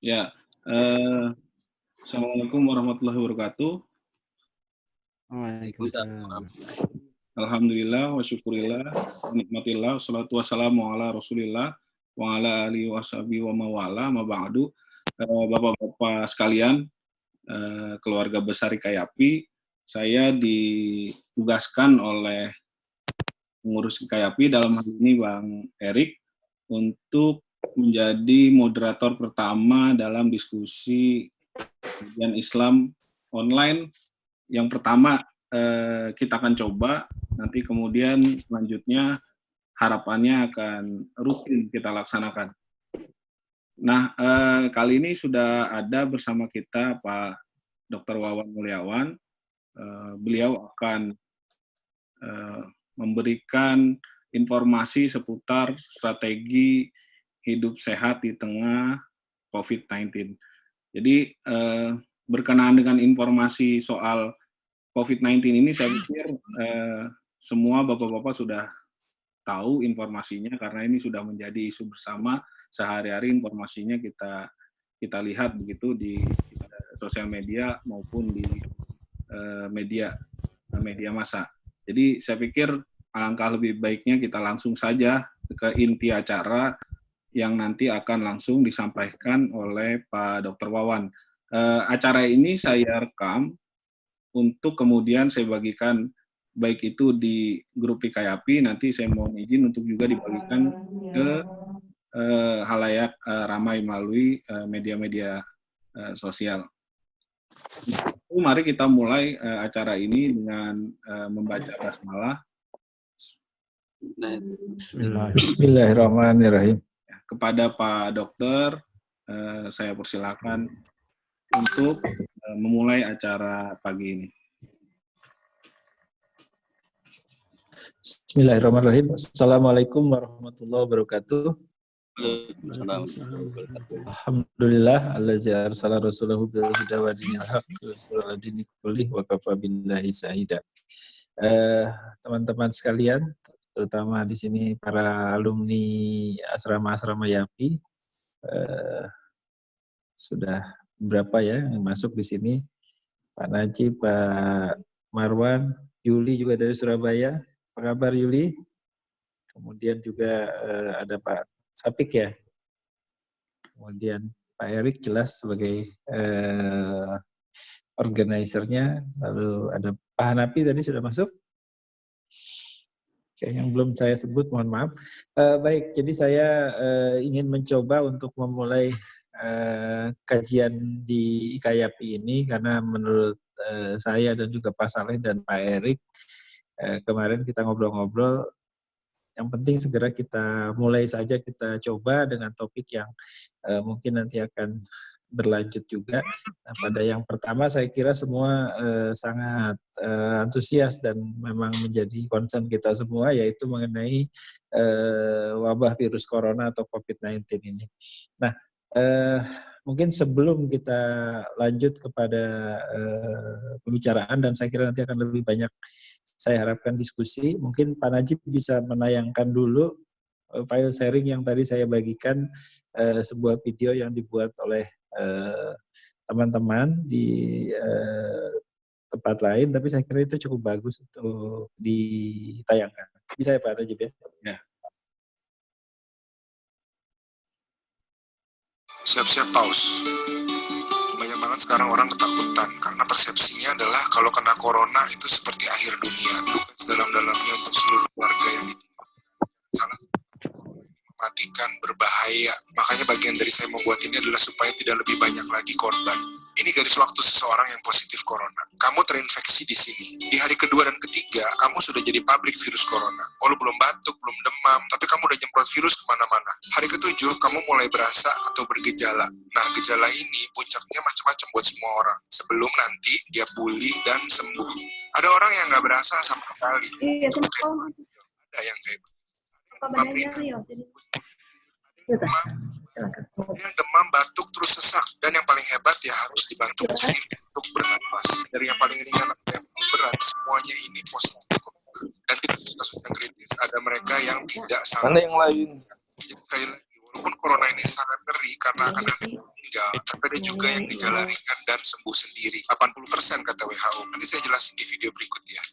Ya, Assalamualaikum warahmatullahi wabarakatuh. Waalaikumsalam. Alhamdulillah, wa syukurillah, nikmatillah, wassalatu wassalamu ala rasulillah, wa ala alihi washabihi wa mawala, ma ba'du. Bapak-bapak sekalian, keluarga besar IKAYAPI, saya ditugaskan oleh pengurus IKAYAPI, dalam hal ini Bang Erik, untuk menjadi moderator pertama dalam diskusi kajian Islam online. Yang pertama kita akan coba, nanti kemudian selanjutnya harapannya akan rutin kita laksanakan. Nah, kali ini sudah ada bersama kita Pak Dr. Wawan Mulyawan. Beliau akan memberikan informasi seputar strategi hidup sehat di tengah COVID-19. Jadi, berkenaan dengan informasi soal COVID-19 ini, saya pikir semua bapak-bapak sudah tahu informasinya, karena ini sudah menjadi isu bersama sehari-hari. Informasinya kita lihat begitu di sosial media maupun di media massa. Jadi saya pikir alangkah lebih baiknya kita langsung saja ke inti acara yang nanti akan langsung disampaikan oleh Pak Dr. Wawan. Acara ini saya rekam untuk kemudian saya bagikan, baik itu di grup IKAYAPI, nanti saya mohon izin untuk juga dibagikan ke halayak ramai melalui media-media sosial. Mari kita mulai acara ini dengan membaca basmalah. Bismillahirrahmanirrahim. Kepada Pak Dokter, saya persilakan untuk memulai acara pagi ini. Bismillahirrahmanirrahim. Assalamualaikum warahmatullahi wabarakatuh. Alhamdulillah allazi arsala rasulahu bil huda wa dinil haqq wa dini kullih wa kafa billahi syahida. Teman-teman sekalian, terutama di sini para alumni asrama-asrama YAPI, sudah berapa ya yang masuk di sini? Pak Najib, Pak Marwan, Yuli juga dari Surabaya. Apa kabar Yuli? Kemudian juga ada Pak Sapik ya. Kemudian Pak Erik jelas sebagai organisernya. Lalu ada Pak Hanapi tadi sudah masuk. Oke, yang belum saya sebut mohon maaf. Baik, jadi saya ingin mencoba untuk memulai kajian di IKAYAPI ini, karena menurut saya dan juga Pak Saleh dan Pak Erik, kemarin kita ngobrol-ngobrol, yang penting segera kita mulai saja, kita coba dengan topik yang mungkin nanti akan berlanjut juga. Nah, pada yang pertama saya kira semua sangat antusias dan memang menjadi concern kita semua, yaitu mengenai wabah virus corona atau COVID-19 ini. Nah, mungkin sebelum kita lanjut kepada pembicaraan, dan saya kira nanti akan lebih banyak saya harapkan diskusi, mungkin Pak Najib bisa menayangkan dulu file sharing yang tadi saya bagikan, sebuah video yang dibuat oleh teman-teman di tempat lain, tapi saya kira itu cukup bagus untuk ditayangkan. Bisa ya Pak Najib ya? Ya. Siap-siap pause. Banyak banget sekarang orang ketakutan karena persepsinya adalah kalau kena corona itu seperti akhir dunia, duka dalam-dalamnya untuk seluruh warga yang ditimpa. Salah mematikan, berbahaya. Makanya bagian dari saya membuat ini adalah supaya tidak lebih banyak lagi korban. Ini garis waktu seseorang yang positif corona. Kamu terinfeksi di sini. Di hari kedua dan ketiga, kamu sudah jadi pabrik virus corona. Oh, lu belum batuk, belum demam, tapi kamu udah nyemprot virus kemana-mana. Hari ketujuh, kamu mulai berasa atau bergejala. Nah, gejala ini puncaknya macam-macam buat semua orang. Sebelum nanti dia pulih dan sembuh. Ada orang yang nggak berasa sama sekali. Ada yang kayak yang demam, batuk, terus sesak, dan yang paling hebat ya harus dibantu untuk bernapas. Dari yang paling ringan sampai yang paling berat, semuanya ini positif. Dan itu kasus yang kritis. Ada mereka yang tidak sama. Mana yang lain? Jadi sekali lagi, walaupun corona ini sangat ngeri karena akan ada meninggal, tapi ada juga yang gejala ringan dan sembuh sendiri. 80% kata WHO. Nanti saya jelasin di video berikut ya.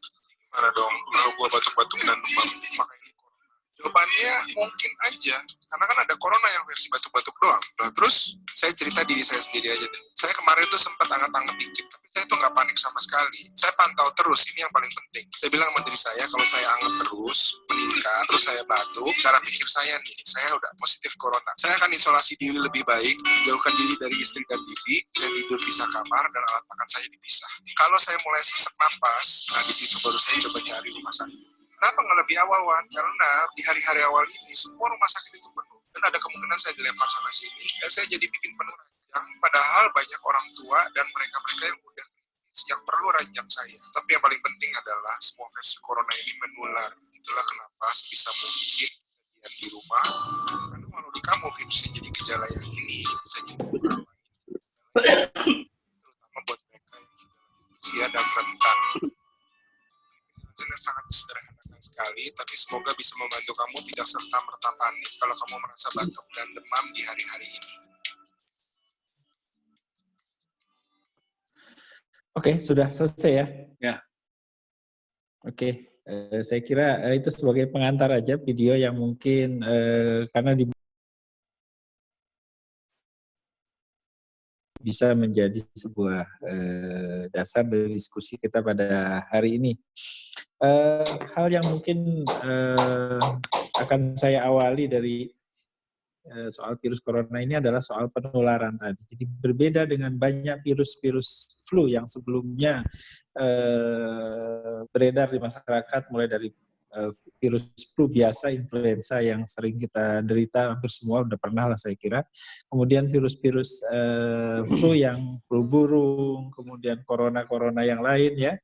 Gimana dong, kalau gua batuk-batuk dan demam, maka ini corona? Jawabannya mungkin aja, karena kan ada corona yang versi batuk-batuk doang. Nah, terus saya cerita diri saya sendiri aja deh. Saya kemarin tuh sempat anget-anget dikit, tapi saya tuh nggak panik sama sekali. Saya pantau terus, ini yang paling penting. Saya bilang sama diri saya, kalau saya anget terus, meningkat, terus saya batuk, cara pikir saya nih, saya udah positif corona. Saya akan isolasi diri lebih baik, jauhkan diri dari istri dan bibi, saya tidur pisah kamar, dan alat makan saya dipisah. Kalau saya mulai sesak napas, nah di situ baru saya coba cari rumah sakit. Kenapa nggak lebih awal, Wan? Karena di hari-hari awal ini, semua rumah sakit itu penuh. Dan ada kemungkinan saya dilempar sana sini, dan saya jadi bikin penuh ranjang. Padahal banyak orang tua dan mereka-mereka yang udah yang perlu ranjang saya. Tapi yang paling penting adalah semua versi corona ini menular. Itulah kenapa sebisa mungkin kejadian di rumah. Karena walau di kamu virusnya jadi gejala yang ini, bisa jadi gejala lain. Terutama buat mereka yang sudah usia dan rentan. Ini sangat sederhana sekali, tapi semoga bisa membantu kamu tidak serta-merta panik kalau kamu merasa batuk dan demam di hari-hari ini. Oke, sudah selesai ya? Ya. Oke, saya kira itu sebagai pengantar aja video yang mungkin karena bisa menjadi sebuah dasar dari diskusi kita pada hari ini. Hal yang mungkin akan saya awali dari soal virus corona ini adalah soal penularan tadi. Jadi berbeda dengan banyak virus-virus flu yang sebelumnya beredar di masyarakat, mulai dari virus flu biasa, influenza yang sering kita derita, hampir semua udah pernah lah saya kira. Kemudian virus-virus flu yang flu burung, kemudian corona yang lain ya.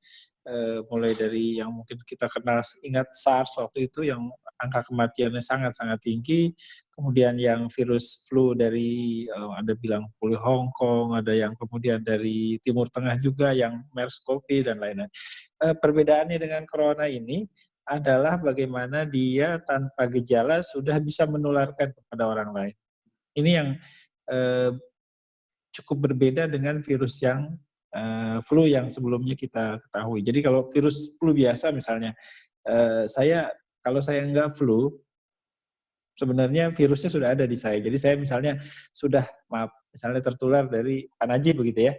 Mulai dari yang mungkin kita kenal, ingat SARS waktu itu yang angka kematiannya sangat-sangat tinggi, kemudian yang virus flu dari ada bilang flu Hong Kong, ada yang kemudian dari Timur Tengah juga yang MERS-CoV dan lain-lain. Perbedaannya dengan corona ini adalah bagaimana dia tanpa gejala sudah bisa menularkan kepada orang lain. Ini yang cukup berbeda dengan virus yang flu yang sebelumnya kita ketahui. Jadi kalau virus flu biasa misalnya, kalau saya nggak flu, sebenarnya virusnya sudah ada di saya. Jadi saya misalnya misalnya tertular dari Pak Najib begitu ya.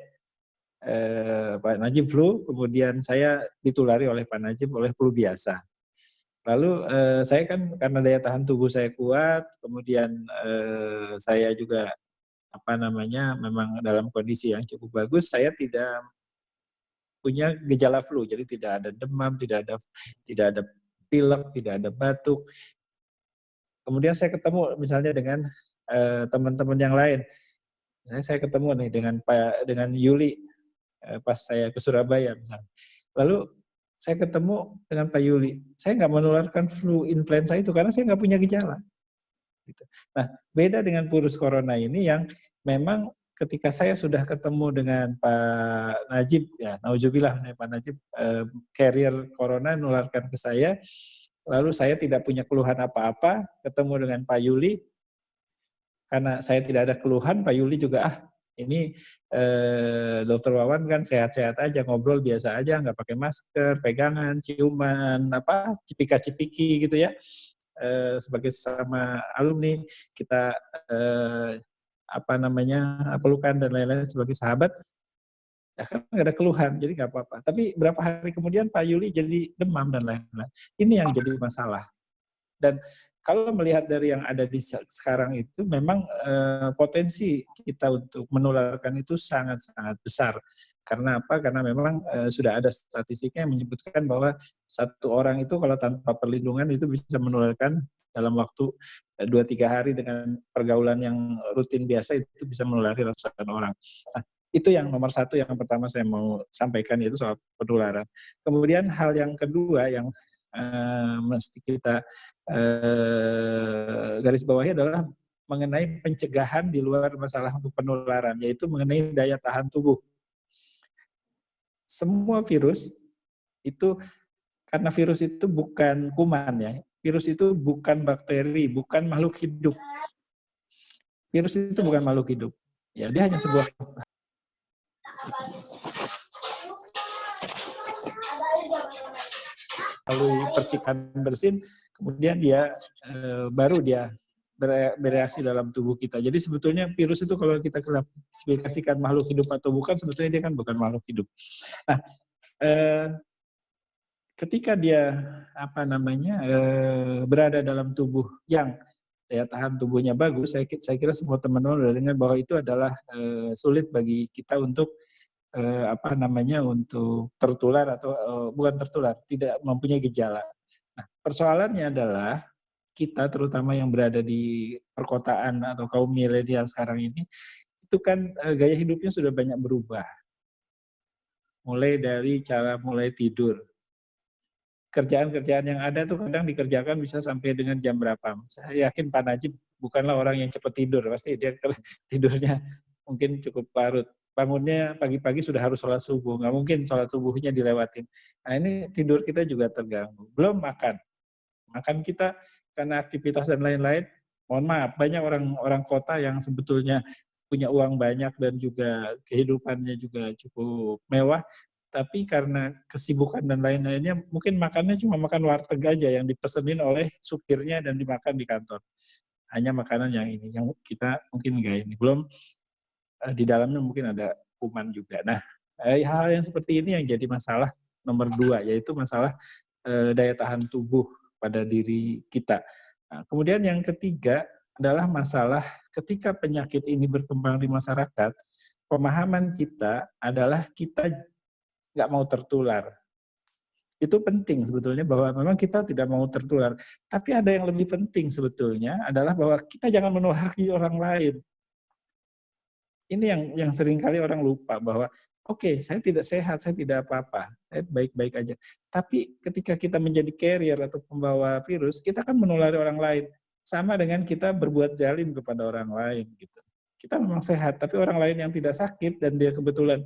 Pak Najib flu, kemudian saya ditulari oleh Pak Najib oleh flu biasa. Lalu saya kan karena daya tahan tubuh saya kuat, kemudian saya juga memang dalam kondisi yang cukup bagus, saya tidak punya gejala flu, jadi tidak ada demam, tidak ada pilek, tidak ada batuk. Kemudian saya ketemu misalnya dengan teman-teman yang lain. Saya ketemu nih dengan Yuli pas saya ke Surabaya misalnya. Lalu saya ketemu dengan Pak Yuli. Saya nggak menularkan flu influenza itu karena saya nggak punya gejala. Gitu. Nah, beda dengan virus corona ini yang memang ketika saya sudah ketemu dengan Pak Najib, ya nauzubillah Pak Najib carrier corona menularkan ke saya, lalu saya tidak punya keluhan apa-apa, ketemu dengan Pak Yuli, karena saya tidak ada keluhan, Pak Yuli juga ini Dokter Wawan kan sehat-sehat aja, ngobrol biasa aja, nggak pakai masker, pegangan, ciuman, cipika-cipiki gitu ya. Sebagai sesama alumni kita pelukan dan lain-lain sebagai sahabat, ya kan nggak ada keluhan, jadi nggak apa-apa. Tapi berapa hari kemudian Pak Yuli jadi demam dan lain-lain. Ini yang jadi masalah. Dan kalau melihat dari yang ada di sekarang itu, memang potensi kita untuk menularkan itu sangat-sangat besar. Karena apa? Karena memang sudah ada statistiknya yang menyebutkan bahwa satu orang itu kalau tanpa perlindungan itu bisa menularkan dalam waktu 2-3 hari dengan pergaulan yang rutin biasa itu bisa menulari ratusan orang. Nah, itu yang nomor satu yang pertama saya mau sampaikan, yaitu soal penularan. Kemudian hal yang kedua yang mesti kita garis bawahi adalah mengenai pencegahan di luar masalah untuk penularan, yaitu mengenai daya tahan tubuh. Semua virus itu, karena virus itu bukan kuman ya, virus itu bukan bakteri, bukan makhluk hidup. Virus itu bukan makhluk hidup. Ya, dia hanya sebuah melalui percikan bersin, kemudian dia baru dia bereaksi dalam tubuh kita. Jadi sebetulnya virus itu kalau kita klasifikasikan makhluk hidup atau bukan, sebetulnya dia kan bukan makhluk hidup. Nah, ketika dia berada dalam tubuh yang daya tahan tubuhnya bagus, saya kira semua teman-teman sudah dengar bahwa itu adalah sulit bagi kita untuk untuk tertular atau bukan tertular, tidak mempunyai gejala. Nah, persoalannya adalah kita terutama yang berada di perkotaan atau kaum milenial sekarang ini, itu kan gaya hidupnya sudah banyak berubah. Mulai dari cara mulai tidur. Kerjaan-kerjaan yang ada tuh kadang dikerjakan bisa sampai dengan jam berapa. Saya yakin Pak Najib bukanlah orang yang cepat tidur, pasti dia tidurnya mungkin cukup larut. Bangunnya pagi-pagi sudah harus sholat subuh, nggak mungkin sholat subuhnya dilewatin. Nah ini tidur kita juga terganggu. Belum makan. Makan kita karena aktivitas dan lain-lain, mohon maaf, banyak orang kota yang sebetulnya punya uang banyak dan juga kehidupannya juga cukup mewah, tapi karena kesibukan dan lain-lainnya, mungkin makannya cuma makan warteg aja yang dipesenin oleh supirnya dan dimakan di kantor. Hanya makanan yang ini, yang kita mungkin enggak ini. Belum di dalamnya mungkin ada kuman juga. Nah, hal yang seperti ini yang jadi masalah nomor 2, yaitu masalah daya tahan tubuh pada diri kita. Nah, kemudian yang ketiga adalah masalah ketika penyakit ini berkembang di masyarakat, pemahaman kita adalah kita nggak mau tertular. Itu penting sebetulnya bahwa memang kita tidak mau tertular. Tapi ada yang lebih penting sebetulnya adalah bahwa kita jangan menulari orang lain. Ini yang seringkali orang lupa bahwa oke, saya tidak sehat, saya tidak apa-apa, saya baik-baik aja. Tapi ketika kita menjadi carrier atau pembawa virus, kita kan menulari orang lain. Sama dengan kita berbuat zalim kepada orang lain gitu. Kita memang sehat, tapi orang lain yang tidak sakit dan dia kebetulan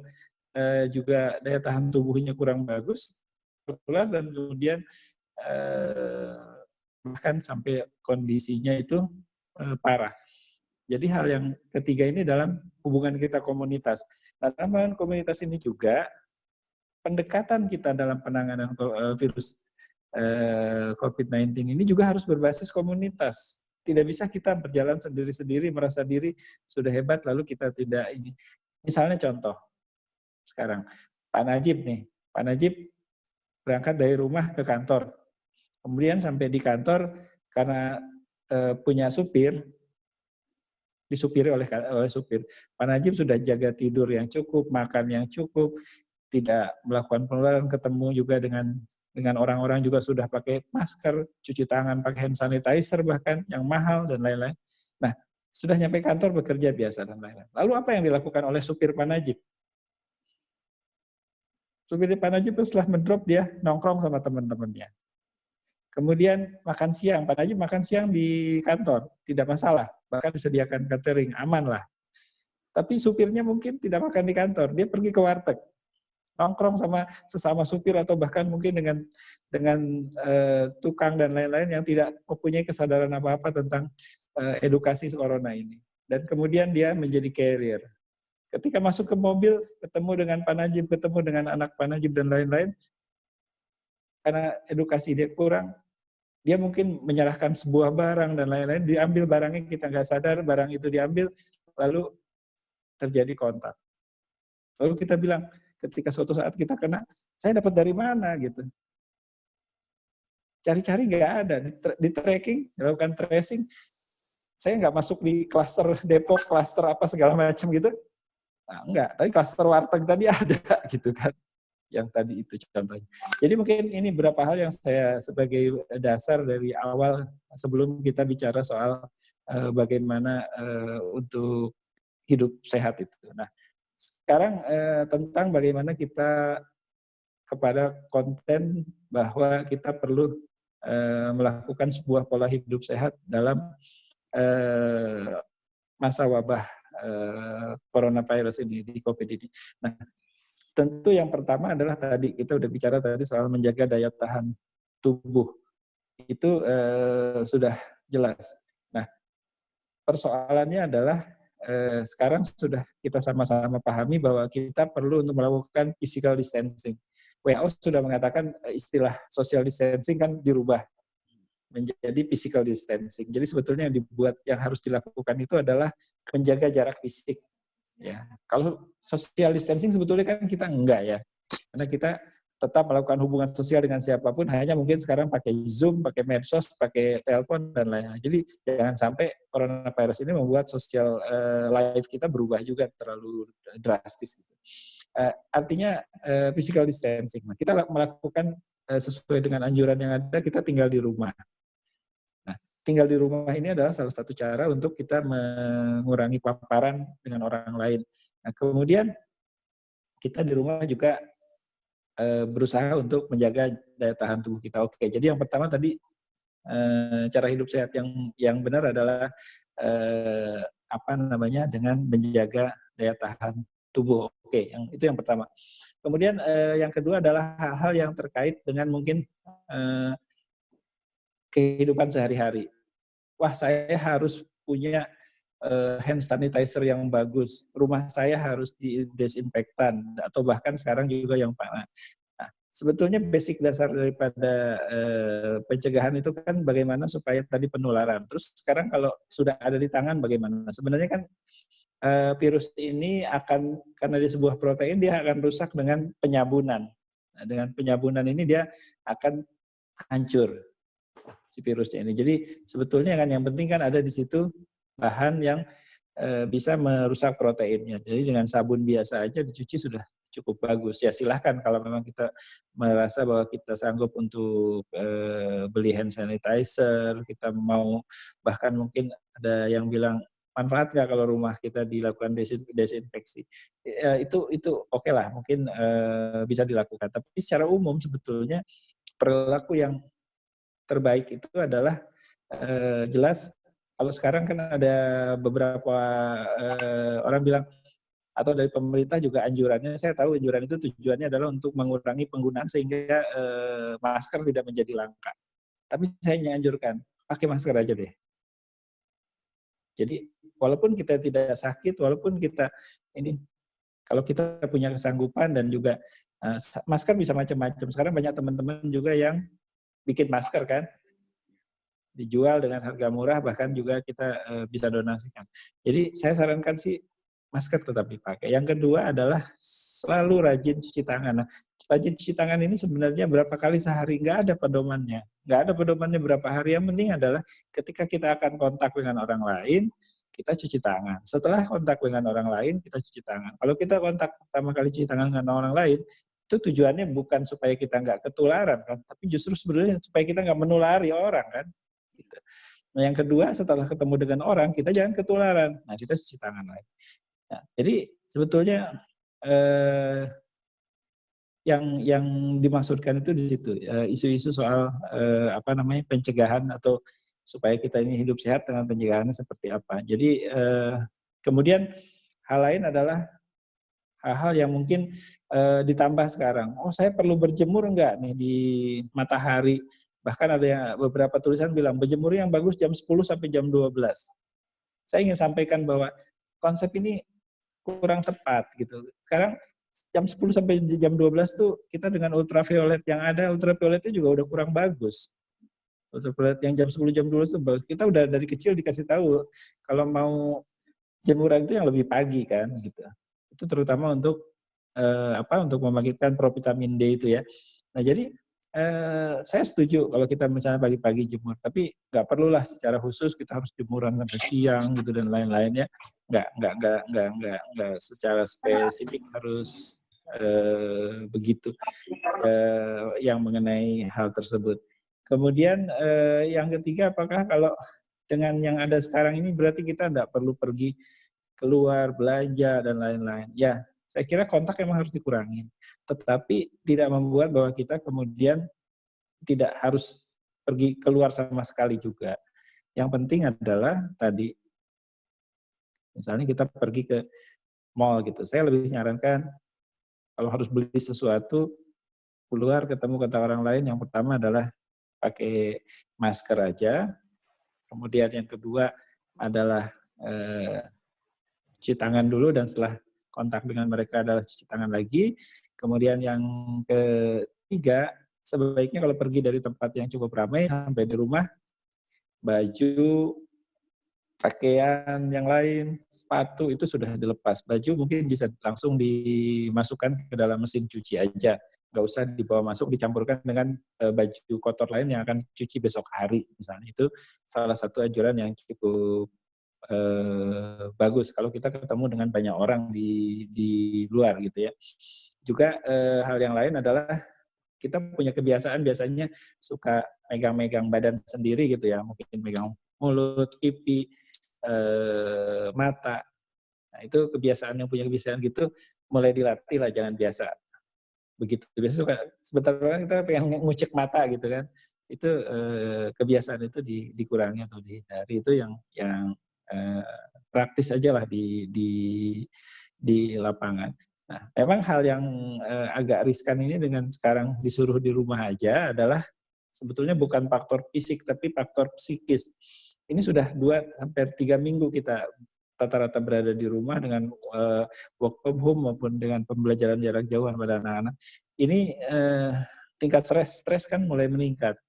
juga daya tahan tubuhnya kurang bagus, tertular dan kemudian bahkan sampai kondisinya itu parah. Jadi hal yang ketiga ini dalam hubungan kita komunitas. Nah, dalam komunitas ini juga pendekatan kita dalam penanganan virus COVID-19 ini juga harus berbasis komunitas. Tidak bisa kita berjalan sendiri-sendiri, merasa diri sudah hebat, lalu kita tidak ini. Misalnya contoh, sekarang Pak Najib nih, Pak Najib berangkat dari rumah ke kantor. Kemudian sampai di kantor karena punya supir, disupiri oleh supir. Pak Najib sudah jaga tidur yang cukup, makan yang cukup, tidak melakukan penularan, ketemu juga dengan orang-orang juga sudah pakai masker, cuci tangan, pakai hand sanitizer bahkan yang mahal dan lain-lain. Nah, sudah nyampe kantor bekerja biasa dan lain-lain. Lalu apa yang dilakukan oleh supir Pak Najib? Supir Pak Najib setelah mendrop dia nongkrong sama teman-temannya. Kemudian makan siang, Pak Najib makan siang di kantor, tidak masalah, bahkan disediakan catering, aman lah. Tapi supirnya mungkin tidak makan di kantor, dia pergi ke warteg, nongkrong sama sesama supir atau bahkan mungkin dengan tukang dan lain-lain yang tidak mempunyai kesadaran apa-apa tentang edukasi corona ini. Dan kemudian dia menjadi carrier. Ketika masuk ke mobil, ketemu dengan Pak Najib, ketemu dengan anak Pak Najib dan lain-lain, karena edukasi dia kurang, dia mungkin menyerahkan sebuah barang dan lain-lain, diambil barangnya, kita nggak sadar, barang itu diambil, lalu terjadi kontak. Lalu kita bilang, ketika suatu saat kita kena, saya dapat dari mana gitu. Cari-cari nggak ada, di tracking, dilakukan tracing, saya nggak masuk di klaster Depok, klaster apa segala macam gitu. Nah, enggak, tapi klaster warteg tadi ada gitu kan. Yang tadi itu contohnya. Jadi mungkin ini beberapa hal yang saya sebagai dasar dari awal sebelum kita bicara soal bagaimana untuk hidup sehat itu. Nah, sekarang tentang bagaimana kita kepada konten bahwa kita perlu melakukan sebuah pola hidup sehat dalam masa wabah coronavirus ini, di COVID ini. Nah, tentu yang pertama adalah tadi, kita udah bicara tadi soal menjaga daya tahan tubuh. Itu sudah jelas. Nah, persoalannya adalah sekarang sudah kita sama-sama pahami bahwa kita perlu untuk melakukan physical distancing. WHO sudah mengatakan istilah social distancing kan dirubah menjadi physical distancing. Jadi sebetulnya yang harus dilakukan itu adalah menjaga jarak fisik. Ya, kalau social distancing sebetulnya kan kita enggak ya, karena kita tetap melakukan hubungan sosial dengan siapapun, hanya mungkin sekarang pakai Zoom, pakai medsos, pakai telepon, dan lain-lain. Jadi jangan sampai coronavirus ini membuat social life kita berubah juga terlalu drastis. Artinya physical distancing. Kita melakukan sesuai dengan anjuran yang ada, kita tinggal di rumah. Nah, tinggal di rumah ini adalah salah satu cara untuk kita mengurangi paparan dengan orang lain. Nah, kemudian kita di rumah juga berusaha untuk menjaga daya tahan tubuh kita. Oke, jadi yang pertama tadi cara hidup sehat yang benar adalah dengan menjaga daya tahan tubuh. Oke, itu yang pertama. Kemudian yang kedua adalah hal-hal yang terkait dengan mungkin kehidupan sehari-hari. Wah, saya harus punya hand sanitizer yang bagus, rumah saya harus didesinfektan, atau bahkan sekarang juga yang panas. Nah, sebetulnya basic dasar daripada pencegahan itu kan bagaimana supaya tadi penularan. Terus sekarang kalau sudah ada di tangan bagaimana? Sebenarnya kan virus ini karena dia sebuah protein, dia akan rusak dengan penyabunan. Nah, dengan penyabunan ini dia akan hancur si virusnya ini. Jadi sebetulnya kan yang penting kan ada di situ bahan yang bisa merusak proteinnya. Jadi dengan sabun biasa aja dicuci sudah cukup bagus. Ya silahkan kalau memang kita merasa bahwa kita sanggup untuk beli hand sanitizer, kita mau bahkan mungkin ada yang bilang manfaat nggak kalau rumah kita dilakukan desinfeksi. Itu oke lah, mungkin bisa dilakukan. Tapi secara umum sebetulnya perilaku yang terbaik itu adalah jelas. Kalau sekarang kan ada beberapa orang bilang, atau dari pemerintah juga anjurannya, saya tahu anjuran itu tujuannya adalah untuk mengurangi penggunaan sehingga masker tidak menjadi langka. Tapi saya menganjurkan, pakai masker aja deh. Jadi walaupun kita tidak sakit, walaupun kita kalau kita punya kesanggupan dan juga masker bisa macam-macam. Sekarang banyak teman-teman juga yang bikin masker kan, dijual dengan harga murah, bahkan juga kita bisa donasikan. Jadi saya sarankan sih masker tetap dipakai. Yang kedua adalah selalu rajin cuci tangan. Nah, rajin cuci tangan ini sebenarnya berapa kali sehari, nggak ada pedomannya. Nggak ada pedomannya berapa hari. Yang penting adalah ketika kita akan kontak dengan orang lain, kita cuci tangan. Setelah kontak dengan orang lain, kita cuci tangan. Kalau kita kontak pertama kali cuci tangan dengan orang lain, itu tujuannya bukan supaya kita nggak ketularan kan, tapi justru sebenarnya supaya kita nggak menulari orang kan. Gitu. Nah, yang kedua, setelah ketemu dengan orang, kita jangan ketularan. Nah, kita cuci tangan lagi. Nah, jadi sebetulnya yang dimaksudkan itu di situ, isu-isu soal pencegahan atau supaya kita ini hidup sehat dengan pencegahannya seperti apa. Jadi kemudian hal lain adalah hal-hal yang mungkin ditambah sekarang. Oh, saya perlu berjemur enggak nih di matahari? Bahkan ada beberapa tulisan bilang berjemur yang bagus jam 10 sampai jam 12. Saya ingin sampaikan bahwa konsep ini kurang tepat gitu. Sekarang jam 10 sampai jam 12 tuh kita dengan ultraviolet yang ada, ultravioletnya juga udah kurang bagus. Ultraviolet yang jam 10 jam 12 itu bagus. Kita udah dari kecil dikasih tahu kalau mau jemuran itu yang lebih pagi kan gitu. Itu terutama untuk untuk membangkitkan provitamin D itu ya. Nah, jadi saya setuju kalau kita misalnya pagi-pagi jemur, tapi nggak perlulah secara khusus kita harus jemuran sampai siang gitu dan lain-lain ya. Nggak secara spesifik harus begitu yang mengenai hal tersebut. Kemudian yang ketiga, apakah kalau dengan yang ada sekarang ini berarti kita nggak perlu pergi keluar belanja dan lain-lain? Ya, saya kira kontak memang harus dikurangin, tetapi tidak membuat bahwa kita kemudian tidak harus pergi keluar sama sekali juga. Yang penting adalah tadi, misalnya kita pergi ke mall gitu, saya lebih menyarankan kalau harus beli sesuatu, keluar ketemu orang lain, yang pertama adalah pakai masker aja, kemudian yang kedua adalah cuci tangan dulu, dan setelah kontak dengan mereka adalah cuci tangan lagi. Kemudian yang ketiga, sebaiknya kalau pergi dari tempat yang cukup ramai sampai di rumah, baju, pakaian yang lain, sepatu itu sudah dilepas. Baju mungkin bisa langsung dimasukkan ke dalam mesin cuci aja. Nggak usah dibawa masuk, dicampurkan dengan baju kotor lain yang akan cuci besok hari. Misalnya itu salah satu anjuran yang cukup bagus kalau kita ketemu dengan banyak orang di luar gitu ya. Juga hal yang lain adalah kita punya kebiasaan biasanya suka megang-megang badan sendiri gitu ya, mungkin megang mulut, pipi, mata. Nah, itu kebiasaan yang punya kebiasaan gitu mulai dilatih lah, jangan biasa begitu. Biasa suka sebentar kita pengen ngucek mata gitu kan. Itu kebiasaan itu dikurangi atau dihindari. Itu yang praktis aja lah di lapangan. Nah, memang hal yang agak riskan ini dengan sekarang disuruh di rumah aja adalah sebetulnya bukan faktor fisik tapi faktor psikis. Ini sudah 2-3 minggu kita rata-rata berada di rumah dengan work from home maupun dengan pembelajaran jarak jauh pada anak-anak. Ini tingkat stres kan mulai meningkat.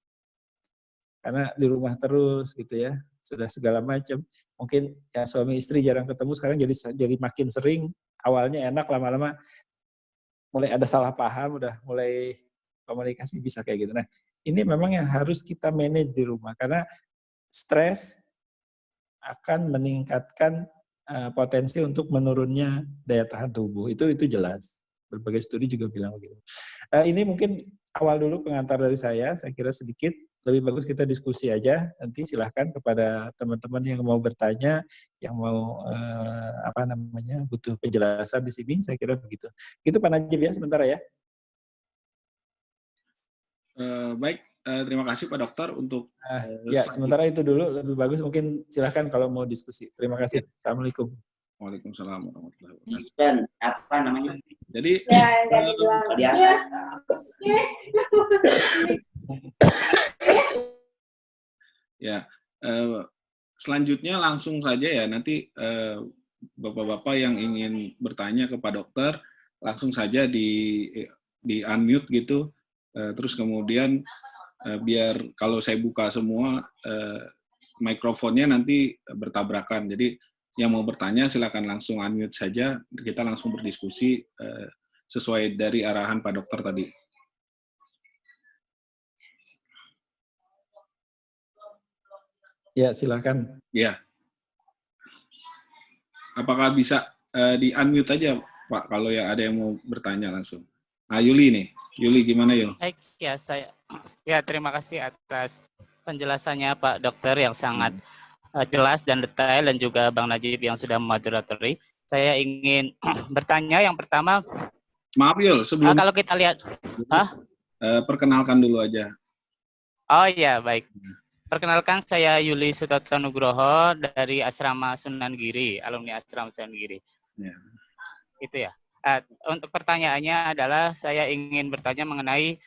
Karena di rumah terus gitu ya, sudah segala macam. Mungkin ya suami istri jarang ketemu, sekarang jadi makin sering. Awalnya enak, lama-lama mulai ada salah paham, udah mulai komunikasi bisa kayak gitu. Nah, ini memang yang harus kita manage di rumah, karena stres akan meningkatkan potensi untuk menurunnya daya tahan tubuh. Itu jelas. Berbagai studi juga bilang begitu. Ini mungkin awal dulu pengantar dari saya kira sedikit. Lebih bagus kita diskusi aja. Nanti silahkan kepada teman-teman yang mau bertanya, yang mau butuh penjelasan di sini, saya kira begitu. Itu Pak Najib ya, sebentar ya. Baik, terima kasih Pak Dokter untuk ya, sementara itu dulu. Lebih bagus mungkin silahkan kalau mau diskusi. Terima kasih. Assalamualaikum. Waalaikumsalam warahmatullahi wabarakatuh. Dan apa namanya? Jadi ya, selanjutnya langsung saja ya, nanti bapak-bapak yang ingin bertanya ke Pak Dokter langsung saja di unmute gitu, terus kemudian biar kalau saya buka semua mikrofonnya nanti bertabrakan. Jadi yang mau bertanya silakan langsung unmute saja, kita langsung berdiskusi sesuai dari arahan Pak Dokter tadi. Ya, silakan. Ya. Apakah bisa di-unmute aja, Pak, kalau ya ada yang mau bertanya langsung. Yuli nih. Yuli, gimana, Yul? Baik, ya terima kasih atas penjelasannya Pak Dokter yang sangat jelas dan detail, dan juga Bang Najib yang sudah moderatori. Saya ingin bertanya yang pertama. Maaf, Yul, sebelum kalau kita lihat, perkenalkan dulu aja. Oh iya, baik. Perkenalkan, saya Yuli Sutoto Nugroho dari Asrama Sunan Giri, alumni Asrama Sunan Giri. Ya. Itu ya. Untuk pertanyaannya adalah saya ingin bertanya mengenai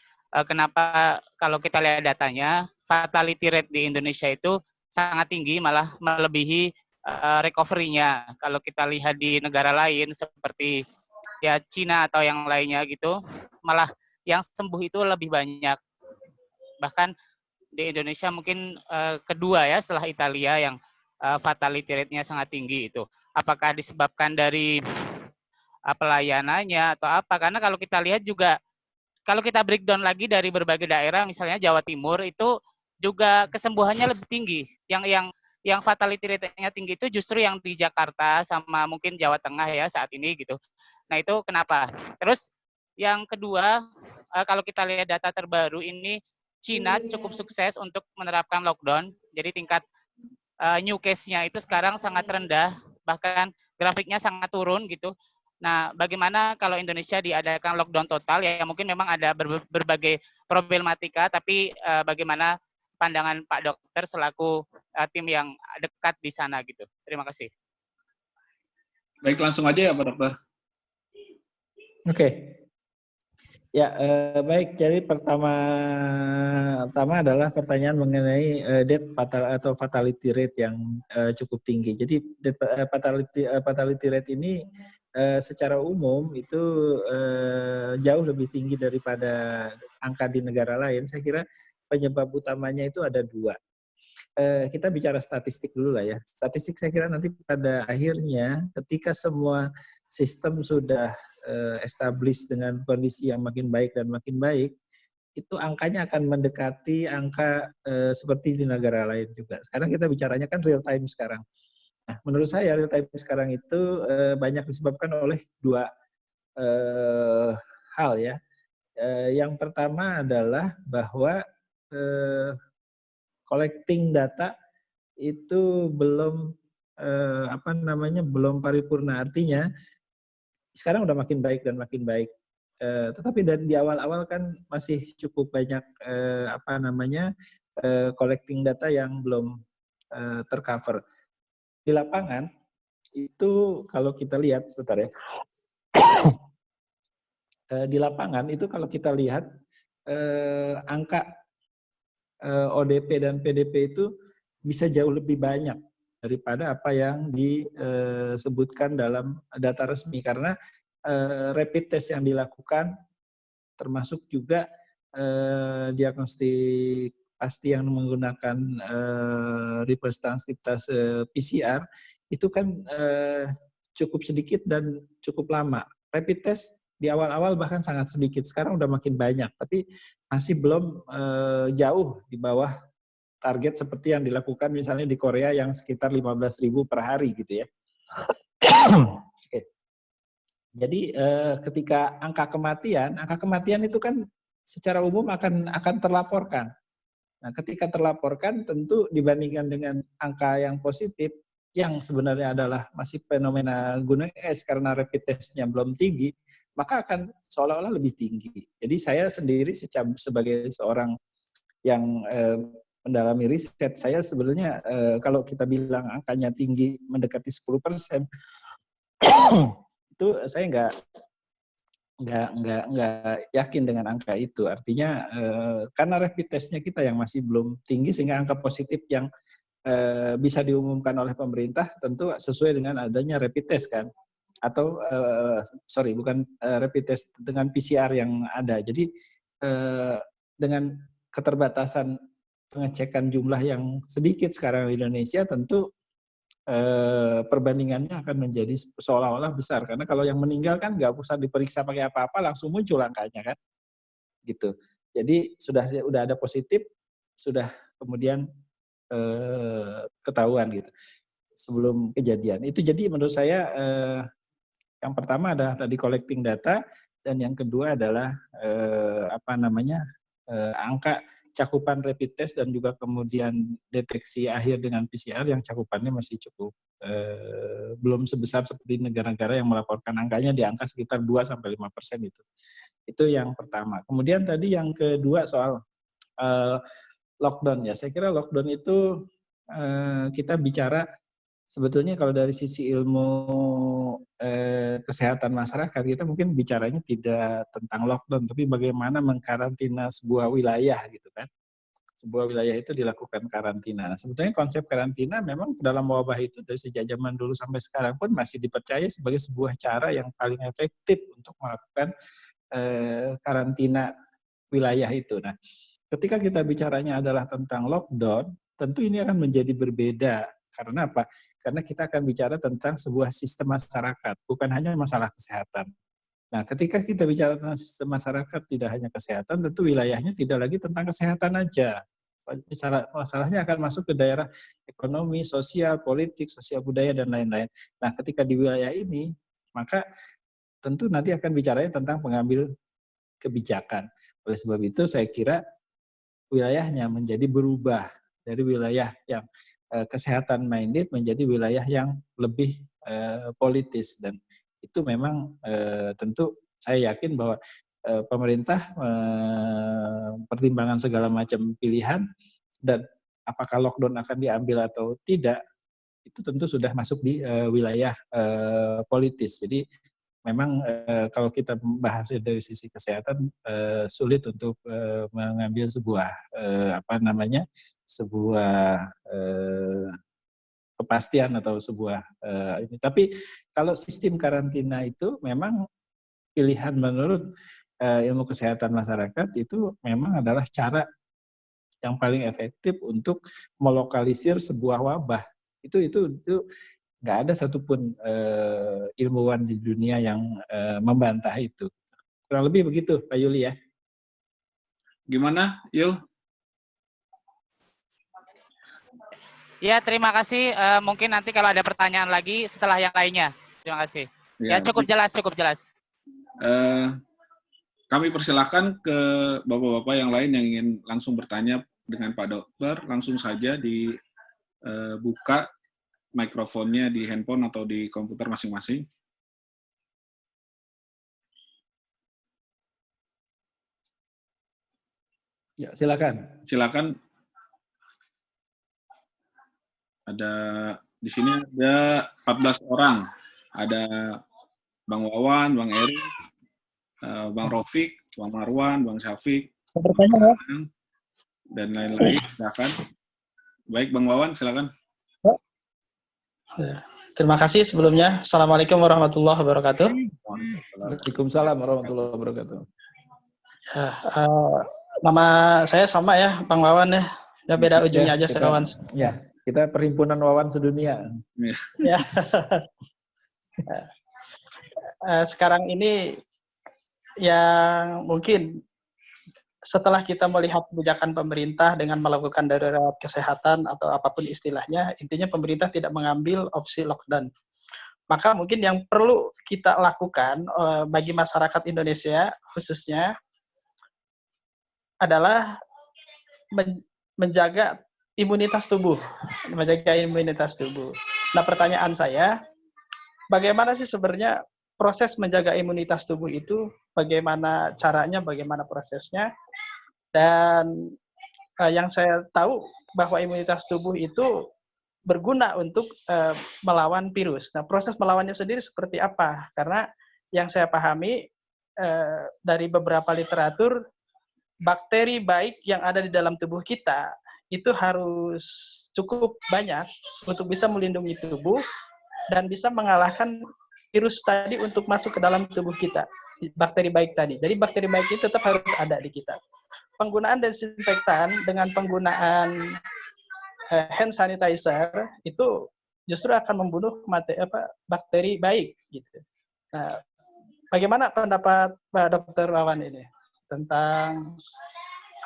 kenapa kalau kita lihat datanya, fatality rate di Indonesia itu sangat tinggi, malah melebihi recovery-nya. Kalau kita lihat di negara lain seperti ya Cina atau yang lainnya gitu, malah yang sembuh itu lebih banyak. Bahkan di Indonesia mungkin kedua ya setelah Italia yang fatality rate-nya sangat tinggi itu. Apakah disebabkan dari pelayanannya atau apa? Karena kalau kita lihat juga, kalau kita breakdown lagi dari berbagai daerah, misalnya Jawa Timur itu juga kesembuhannya lebih tinggi. Yang fatality rate-nya tinggi itu justru yang di Jakarta sama mungkin Jawa Tengah ya saat ini gitu. Nah itu kenapa? Terus yang kedua, kalau kita lihat data terbaru ini, Cina cukup sukses untuk menerapkan lockdown. Jadi tingkat new case-nya itu sekarang sangat rendah, bahkan grafiknya sangat turun gitu. Nah, bagaimana kalau Indonesia diadakan lockdown total? Ya mungkin memang ada berbagai problematika, tapi bagaimana pandangan Pak Dokter selaku tim yang dekat di sana gitu. Terima kasih. Baik, langsung aja ya Pak Dokter. Oke. Ya, baik. Jadi pertama adalah pertanyaan mengenai death atau fatality rate yang cukup tinggi. Jadi fatality rate ini secara umum itu jauh lebih tinggi daripada angka di negara lain. Saya kira penyebab utamanya itu ada dua. Kita bicara statistik dulu lah ya. Statistik saya kira nanti pada akhirnya ketika semua sistem sudah establish dengan kondisi yang makin baik dan makin baik, itu angkanya akan mendekati angka seperti di negara lain juga. Sekarang kita bicaranya kan real time sekarang. Nah, menurut saya real time sekarang itu banyak disebabkan oleh dua hal ya. Yang pertama adalah bahwa collecting data itu belum belum paripurna. Artinya sekarang udah makin baik dan makin baik. Tetapi dari di awal-awal kan masih cukup banyak collecting data yang belum tercover. Di lapangan itu kalau kita lihat sebentar ya. Di lapangan itu kalau kita lihat angka ODP dan PDP itu bisa jauh lebih banyak daripada apa yang disebutkan dalam data resmi, karena rapid test yang dilakukan termasuk juga diagnostik pasti yang menggunakan reverse transkriptase PCR itu kan cukup sedikit dan cukup lama. Rapid test di awal-awal bahkan sangat sedikit, sekarang udah makin banyak, tapi masih belum jauh di bawah target seperti yang dilakukan misalnya di Korea yang sekitar 15.000 per hari gitu ya. Oke. Jadi ketika angka kematian itu kan secara umum akan terlaporkan. Nah, ketika terlaporkan tentu dibandingkan dengan angka yang positif yang sebenarnya adalah masih fenomena gunung es karena rapid test-nya belum tinggi, maka akan seolah-olah lebih tinggi. Jadi saya sendiri sebagai seorang yang mendalami riset, saya sebenarnya kalau kita bilang angkanya tinggi mendekati 10%, itu saya nggak yakin dengan angka itu. Artinya karena rapid test-nya kita yang masih belum tinggi sehingga angka positif yang bisa diumumkan oleh pemerintah tentu sesuai dengan adanya rapid test kan, atau bukan rapid test dengan PCR yang ada. Jadi dengan keterbatasan pengecekan jumlah yang sedikit sekarang di Indonesia, tentu perbandingannya akan menjadi seolah-olah besar, karena kalau yang meninggal kan nggak usah diperiksa pakai apa-apa, langsung muncul angkanya kan, gitu. Jadi sudah ada positif, sudah kemudian ketahuan gitu sebelum kejadian. Itu jadi menurut saya yang pertama adalah tadi collecting data, dan yang kedua adalah angka cakupan rapid test dan juga kemudian deteksi akhir dengan PCR yang cakupannya masih cukup belum sebesar seperti negara-negara yang melaporkan angkanya di angka sekitar 2-5% itu. Itu yang pertama. Kemudian tadi yang kedua soal lockdown ya. Saya kira lockdown itu kita bicara sebetulnya kalau dari sisi ilmu kesehatan masyarakat, kita mungkin bicaranya tidak tentang lockdown, tapi bagaimana mengkarantina sebuah wilayah gitu kan. Sebuah wilayah itu dilakukan karantina. Nah, sebetulnya konsep karantina memang dalam wabah itu dari sejak zaman dulu sampai sekarang pun masih dipercaya sebagai sebuah cara yang paling efektif untuk melakukan karantina wilayah itu. Nah, ketika kita bicaranya adalah tentang lockdown, tentu ini akan menjadi berbeda. Karena apa? Karena kita akan bicara tentang sebuah sistem masyarakat, bukan hanya masalah kesehatan. Nah, ketika kita bicara tentang sistem masyarakat, tidak hanya kesehatan, tentu wilayahnya tidak lagi tentang kesehatan aja. Masalahnya akan masuk ke daerah ekonomi, sosial, politik, sosial budaya, dan lain-lain. Nah, ketika di wilayah ini, maka tentu nanti akan bicaranya tentang pengambil kebijakan. Oleh sebab itu, saya kira wilayahnya menjadi berubah dari wilayah yang kesehatan minded menjadi wilayah yang lebih politis, dan itu memang tentu saya yakin bahwa pemerintah pertimbangan segala macam pilihan dan apakah lockdown akan diambil atau tidak itu tentu sudah masuk di wilayah politis. Jadi memang kalau kita membahas dari sisi kesehatan sulit untuk mengambil sebuah sebuah kepastian atau sebuah ini. Tapi kalau sistem karantina itu memang pilihan menurut ilmu kesehatan masyarakat itu memang adalah cara yang paling efektif untuk melokalisir sebuah wabah. Itu nggak ada satupun ilmuwan di dunia yang membantah itu. Kurang lebih begitu, Pak Yuli ya. Gimana, Yul? Ya, terima kasih. Mungkin nanti kalau ada pertanyaan lagi setelah yang lainnya. Terima kasih. Ya, cukup jelas, cukup jelas. Kami persilakan ke bapak-bapak yang lain yang ingin langsung bertanya dengan Pak Dokter. Langsung saja dibuka mikrofonnya di handphone atau di komputer masing-masing. Ya, silakan. Silakan. Ada di sini ada 14 orang. Ada Bang Wawan, Bang Eri, Bang Rofik, Bang Marwan, Bang Syafiq, dan lain-lain. Silakan. Baik, Bang Wawan, silakan. Terima kasih sebelumnya. Assalamualaikum warahmatullahi wabarakatuh. Waalaikumsalam warahmatullahi wabarakatuh. Nama saya sama ya, Bang Wawan ya. Ya beda ujungnya aja, saya Wawan. Ya, kita perhimpunan Wawan sedunia. Ya. Sekarang ini yang mungkin setelah kita melihat kebijakan pemerintah dengan melakukan darurat kesehatan atau apapun istilahnya, intinya pemerintah tidak mengambil opsi lockdown. Maka mungkin yang perlu kita lakukan bagi masyarakat Indonesia khususnya adalah menjaga imunitas tubuh. Nah, pertanyaan saya, bagaimana sih sebenarnya proses menjaga imunitas tubuh itu, bagaimana caranya, bagaimana prosesnya, dan yang saya tahu bahwa imunitas tubuh itu berguna untuk melawan virus. Nah, proses melawannya sendiri seperti apa? Karena yang saya pahami dari beberapa literatur, bakteri baik yang ada di dalam tubuh kita itu harus cukup banyak untuk bisa melindungi tubuh dan bisa mengalahkan virus tadi untuk masuk ke dalam tubuh kita, bakteri baik tadi. Jadi bakteri baik itu tetap harus ada di kita. Penggunaan desinfektan dengan penggunaan hand sanitizer itu justru akan membunuh bakteri baik gitu. Nah, bagaimana pendapat Pak Dr. Wawan ini tentang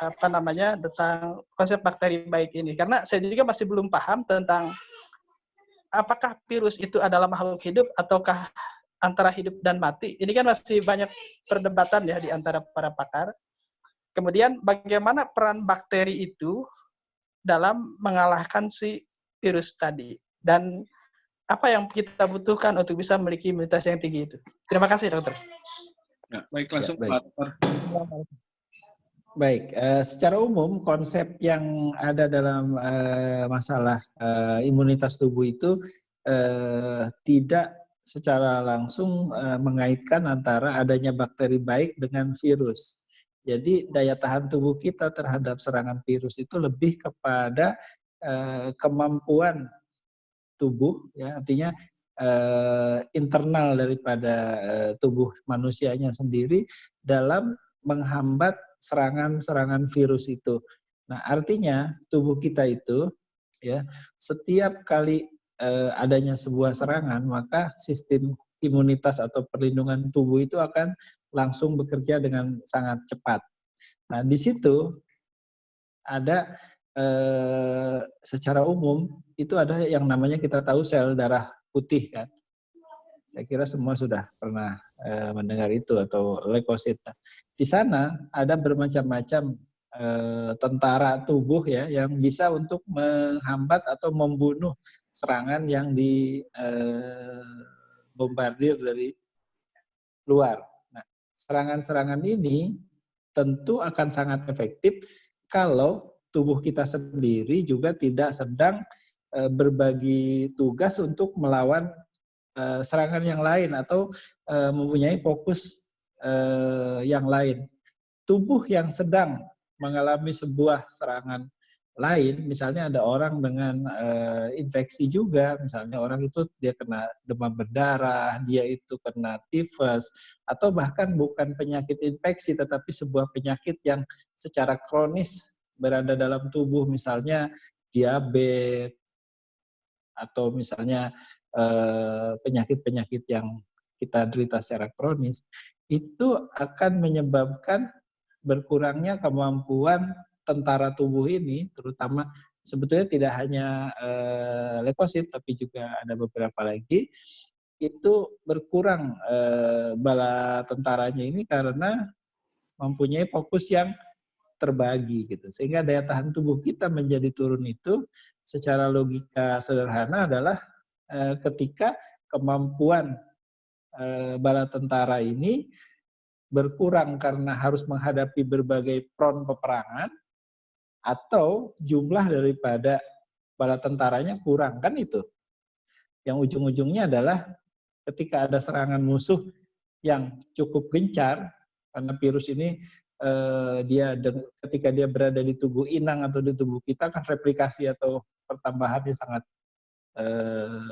tentang konsep bakteri baik ini? Karena saya juga masih belum paham tentang apakah virus itu adalah makhluk hidup ataukah antara hidup dan mati. Ini kan masih banyak perdebatan ya di antara para pakar. Kemudian bagaimana peran bakteri itu dalam mengalahkan si virus tadi, dan apa yang kita butuhkan untuk bisa memiliki imunitas yang tinggi itu. Terima kasih, Dokter. Ya, baik, langsung ya, Pak Dokter. Baik, secara umum konsep yang ada dalam masalah imunitas tubuh itu tidak secara langsung mengaitkan antara adanya bakteri baik dengan virus. Jadi daya tahan tubuh kita terhadap serangan virus itu lebih kepada kemampuan tubuh, ya, artinya internal daripada tubuh manusianya sendiri dalam menghambat serangan-serangan virus itu. Nah, artinya tubuh kita itu, ya, setiap kali adanya sebuah serangan, maka sistem imunitas atau perlindungan tubuh itu akan langsung bekerja dengan sangat cepat. Nah, di situ ada secara umum itu ada yang namanya kita tahu sel darah putih kan. Saya kira semua sudah pernah mendengar itu, atau leukosit. Nah, di sana ada bermacam-macam tentara tubuh ya yang bisa untuk menghambat atau membunuh serangan yang dibombardir dari luar. Nah, serangan-serangan ini tentu akan sangat efektif kalau tubuh kita sendiri juga tidak sedang berbagi tugas untuk melawan serangan yang lain atau mempunyai fokus yang lain. Tubuh yang sedang mengalami sebuah serangan lain, misalnya ada orang dengan infeksi juga, misalnya orang itu dia kena demam berdarah, dia itu kena tifus, atau bahkan bukan penyakit infeksi tetapi sebuah penyakit yang secara kronis berada dalam tubuh, misalnya diabetes atau misalnya penyakit-penyakit yang kita derita secara kronis, itu akan menyebabkan berkurangnya kemampuan tentara tubuh ini, terutama sebetulnya tidak hanya leukosit, tapi juga ada beberapa lagi, itu berkurang bala tentaranya ini karena mempunyai fokus yang terbagi gitu. Sehingga daya tahan tubuh kita menjadi turun itu secara logika sederhana adalah ketika kemampuan bala tentara ini berkurang karena harus menghadapi berbagai front peperangan, atau jumlah daripada bala tentaranya kurang, kan itu. Yang ujung-ujungnya adalah ketika ada serangan musuh yang cukup gencar, karena virus ini ketika dia berada di tubuh inang atau di tubuh kita kan replikasi atau pertambahannya sangat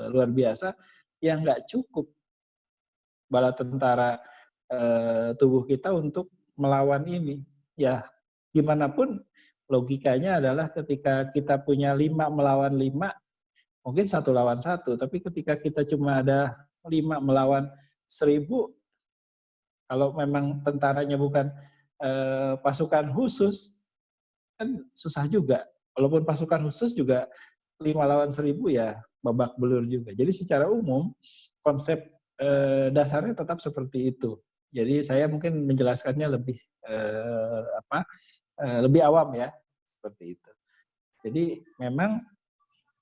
luar biasa, yang nggak cukup bala tentara tubuh kita untuk melawan ini. Ya, gimana pun logikanya adalah ketika kita punya 5 melawan 5, mungkin 1 lawan 1, tapi ketika kita cuma ada 5 melawan 1000, kalau memang tentaranya bukan pasukan khusus, kan susah juga. Walaupun pasukan khusus juga 5 lawan 1000 ya babak belur juga. Jadi secara umum konsep dasarnya tetap seperti itu. Jadi saya mungkin menjelaskannya lebih awam ya, seperti itu. Jadi memang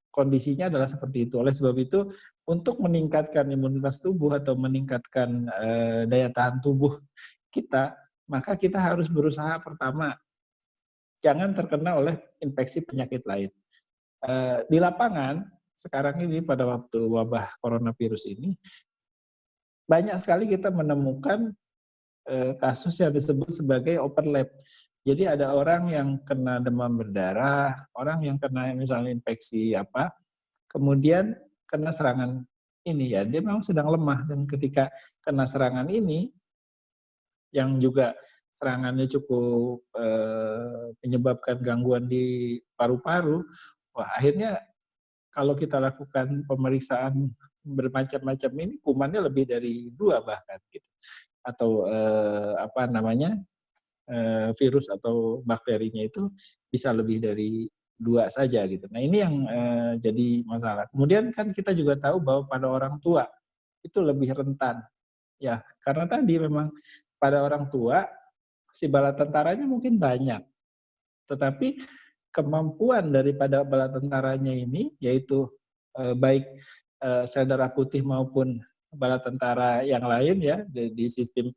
kondisinya adalah seperti itu. Oleh sebab itu, untuk meningkatkan imunitas tubuh atau meningkatkan daya tahan tubuh kita, maka kita harus berusaha pertama, jangan terkena oleh infeksi penyakit lain. Di lapangan, sekarang ini pada waktu wabah coronavirus ini, banyak sekali kita menemukan kasus yang disebut sebagai overlap. Jadi ada orang yang kena demam berdarah, orang yang kena misalnya infeksi kemudian kena serangan ini ya, dia memang sedang lemah, dan ketika kena serangan ini, yang juga serangannya cukup menyebabkan gangguan di paru-paru, wah akhirnya kalau kita lakukan pemeriksaan bermacam-macam ini, kumannya lebih dari 2 bahkan gitu. Atau virus atau bakterinya itu bisa lebih dari 2 saja gitu. Nah ini yang jadi masalah. Kemudian kan kita juga tahu bahwa pada orang tua itu lebih rentan. Ya, karena tadi memang pada orang tua si bala tentaranya mungkin banyak. Tetapi kemampuan daripada bala tentaranya ini, yaitu baik sel darah putih maupun bala tentara yang lain ya di sistem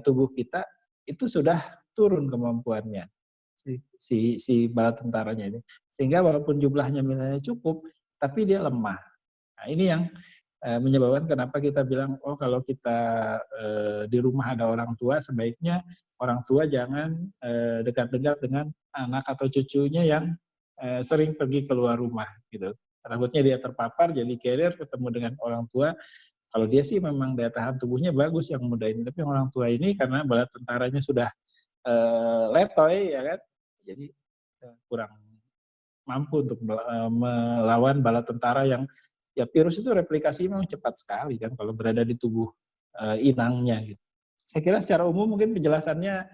tubuh kita, itu sudah turun kemampuannya si bala tentaranya ini, sehingga walaupun jumlahnya misalnya cukup, tapi dia lemah. Nah ini yang menyebabkan kenapa kita bilang, oh kalau kita di rumah ada orang tua, sebaiknya orang tua jangan dekat-dekat dengan anak atau cucunya yang sering pergi keluar rumah gitu. Takutnya dia terpapar jadi carrier, ketemu dengan orang tua. Kalau dia sih memang daya tahan tubuhnya bagus yang muda ini, tapi orang tua ini karena bala tentaranya sudah letoy ya kan, jadi kurang mampu untuk melawan bala tentara yang ya virus itu replikasi memang cepat sekali kan kalau berada di tubuh inangnya gitu. Saya kira secara umum mungkin penjelasannya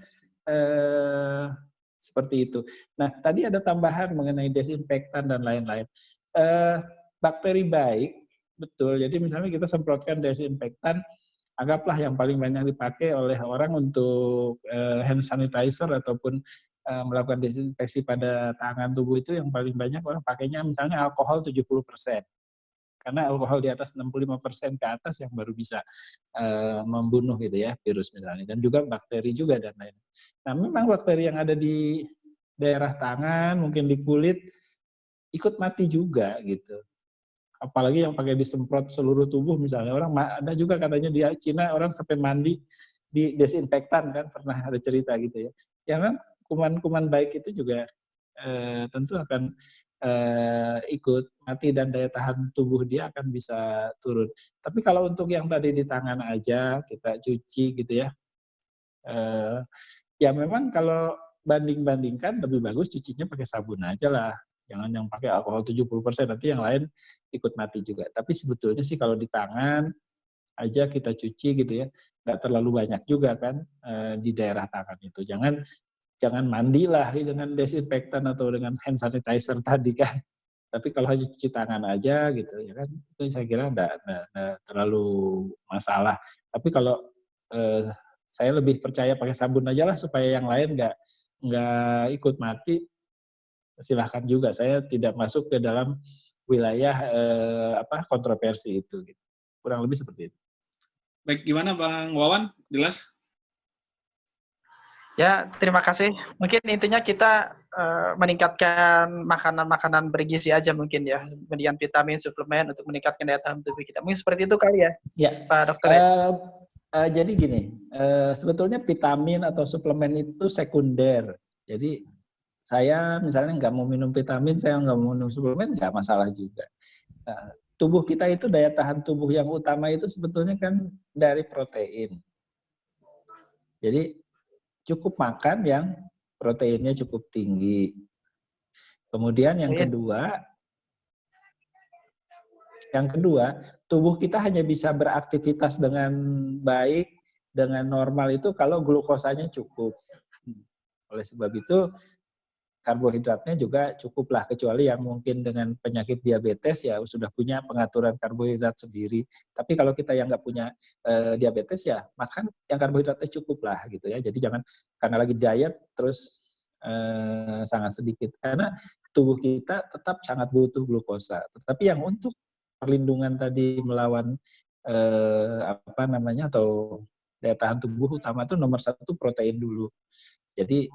seperti itu. Nah tadi ada tambahan mengenai desinfektan dan lain-lain. Bakteri baik, betul. Jadi misalnya kita semprotkan desinfektan, anggaplah yang paling banyak dipakai oleh orang untuk hand sanitizer ataupun melakukan desinfeksi pada tangan tubuh, itu yang paling banyak orang pakainya misalnya alkohol 70%. Karena alkohol di atas 65% ke atas yang baru bisa membunuh gitu ya, virus misalnya. Dan juga bakteri juga dan lain. Nah memang bakteri yang ada di daerah tangan, mungkin di kulit, ikut mati juga gitu. apalagi yang pakai disemprot seluruh tubuh misalnya. Orang ada juga katanya di Cina orang sampai mandi di desinfektan kan, pernah ada cerita gitu ya. Ya kan kuman-kuman baik itu juga tentu akan ikut mati dan daya tahan tubuh dia akan bisa turun. Tapi kalau untuk yang tadi di tangan aja kita cuci gitu ya, ya memang kalau banding-bandingkan lebih bagus cucinya pakai sabun aja lah. Jangan yang pakai alkohol 70%, nanti yang lain ikut mati juga. Tapi sebetulnya sih kalau di tangan aja kita cuci gitu ya, nggak terlalu banyak juga kan di daerah tangan itu. Jangan mandilah dengan desinfektan atau dengan hand sanitizer tadi kan. Tapi kalau hanya cuci tangan aja gitu ya kan, itu saya kira nggak terlalu masalah. Tapi kalau saya lebih percaya pakai sabun aja lah supaya yang lain nggak ikut mati. Silahkan juga, saya tidak masuk ke dalam wilayah kontroversi itu. Gitu. Kurang lebih seperti itu. Baik, gimana Bang Wawan? Jelas? Ya, terima kasih. Mungkin intinya kita meningkatkan makanan-makanan bergizi aja mungkin ya, kemudian vitamin, suplemen untuk meningkatkan daya tahan tubuh kita. Mungkin seperti itu kali ya, ya. Pak Dokter. Jadi gini, sebetulnya vitamin atau suplemen itu sekunder. Jadi saya misalnya nggak mau minum vitamin, saya nggak mau minum suplemen, nggak masalah juga. Tubuh kita itu daya tahan tubuh yang utama itu sebetulnya kan dari protein. Jadi cukup makan yang proteinnya cukup tinggi. Kemudian yang kedua, tubuh kita hanya bisa beraktivitas dengan baik, dengan normal itu kalau glukosanya cukup. Oleh sebab itu, karbohidratnya juga cukuplah, kecuali yang mungkin dengan penyakit diabetes ya sudah punya pengaturan karbohidrat sendiri. Tapi kalau kita yang nggak punya diabetes ya makan yang karbohidratnya cukup lah gitu ya. Jadi jangan karena lagi diet terus sangat sedikit, karena tubuh kita tetap sangat butuh glukosa. Tetapi yang untuk perlindungan tadi melawan atau daya tahan tubuh utama itu nomor 1 protein dulu. Jadi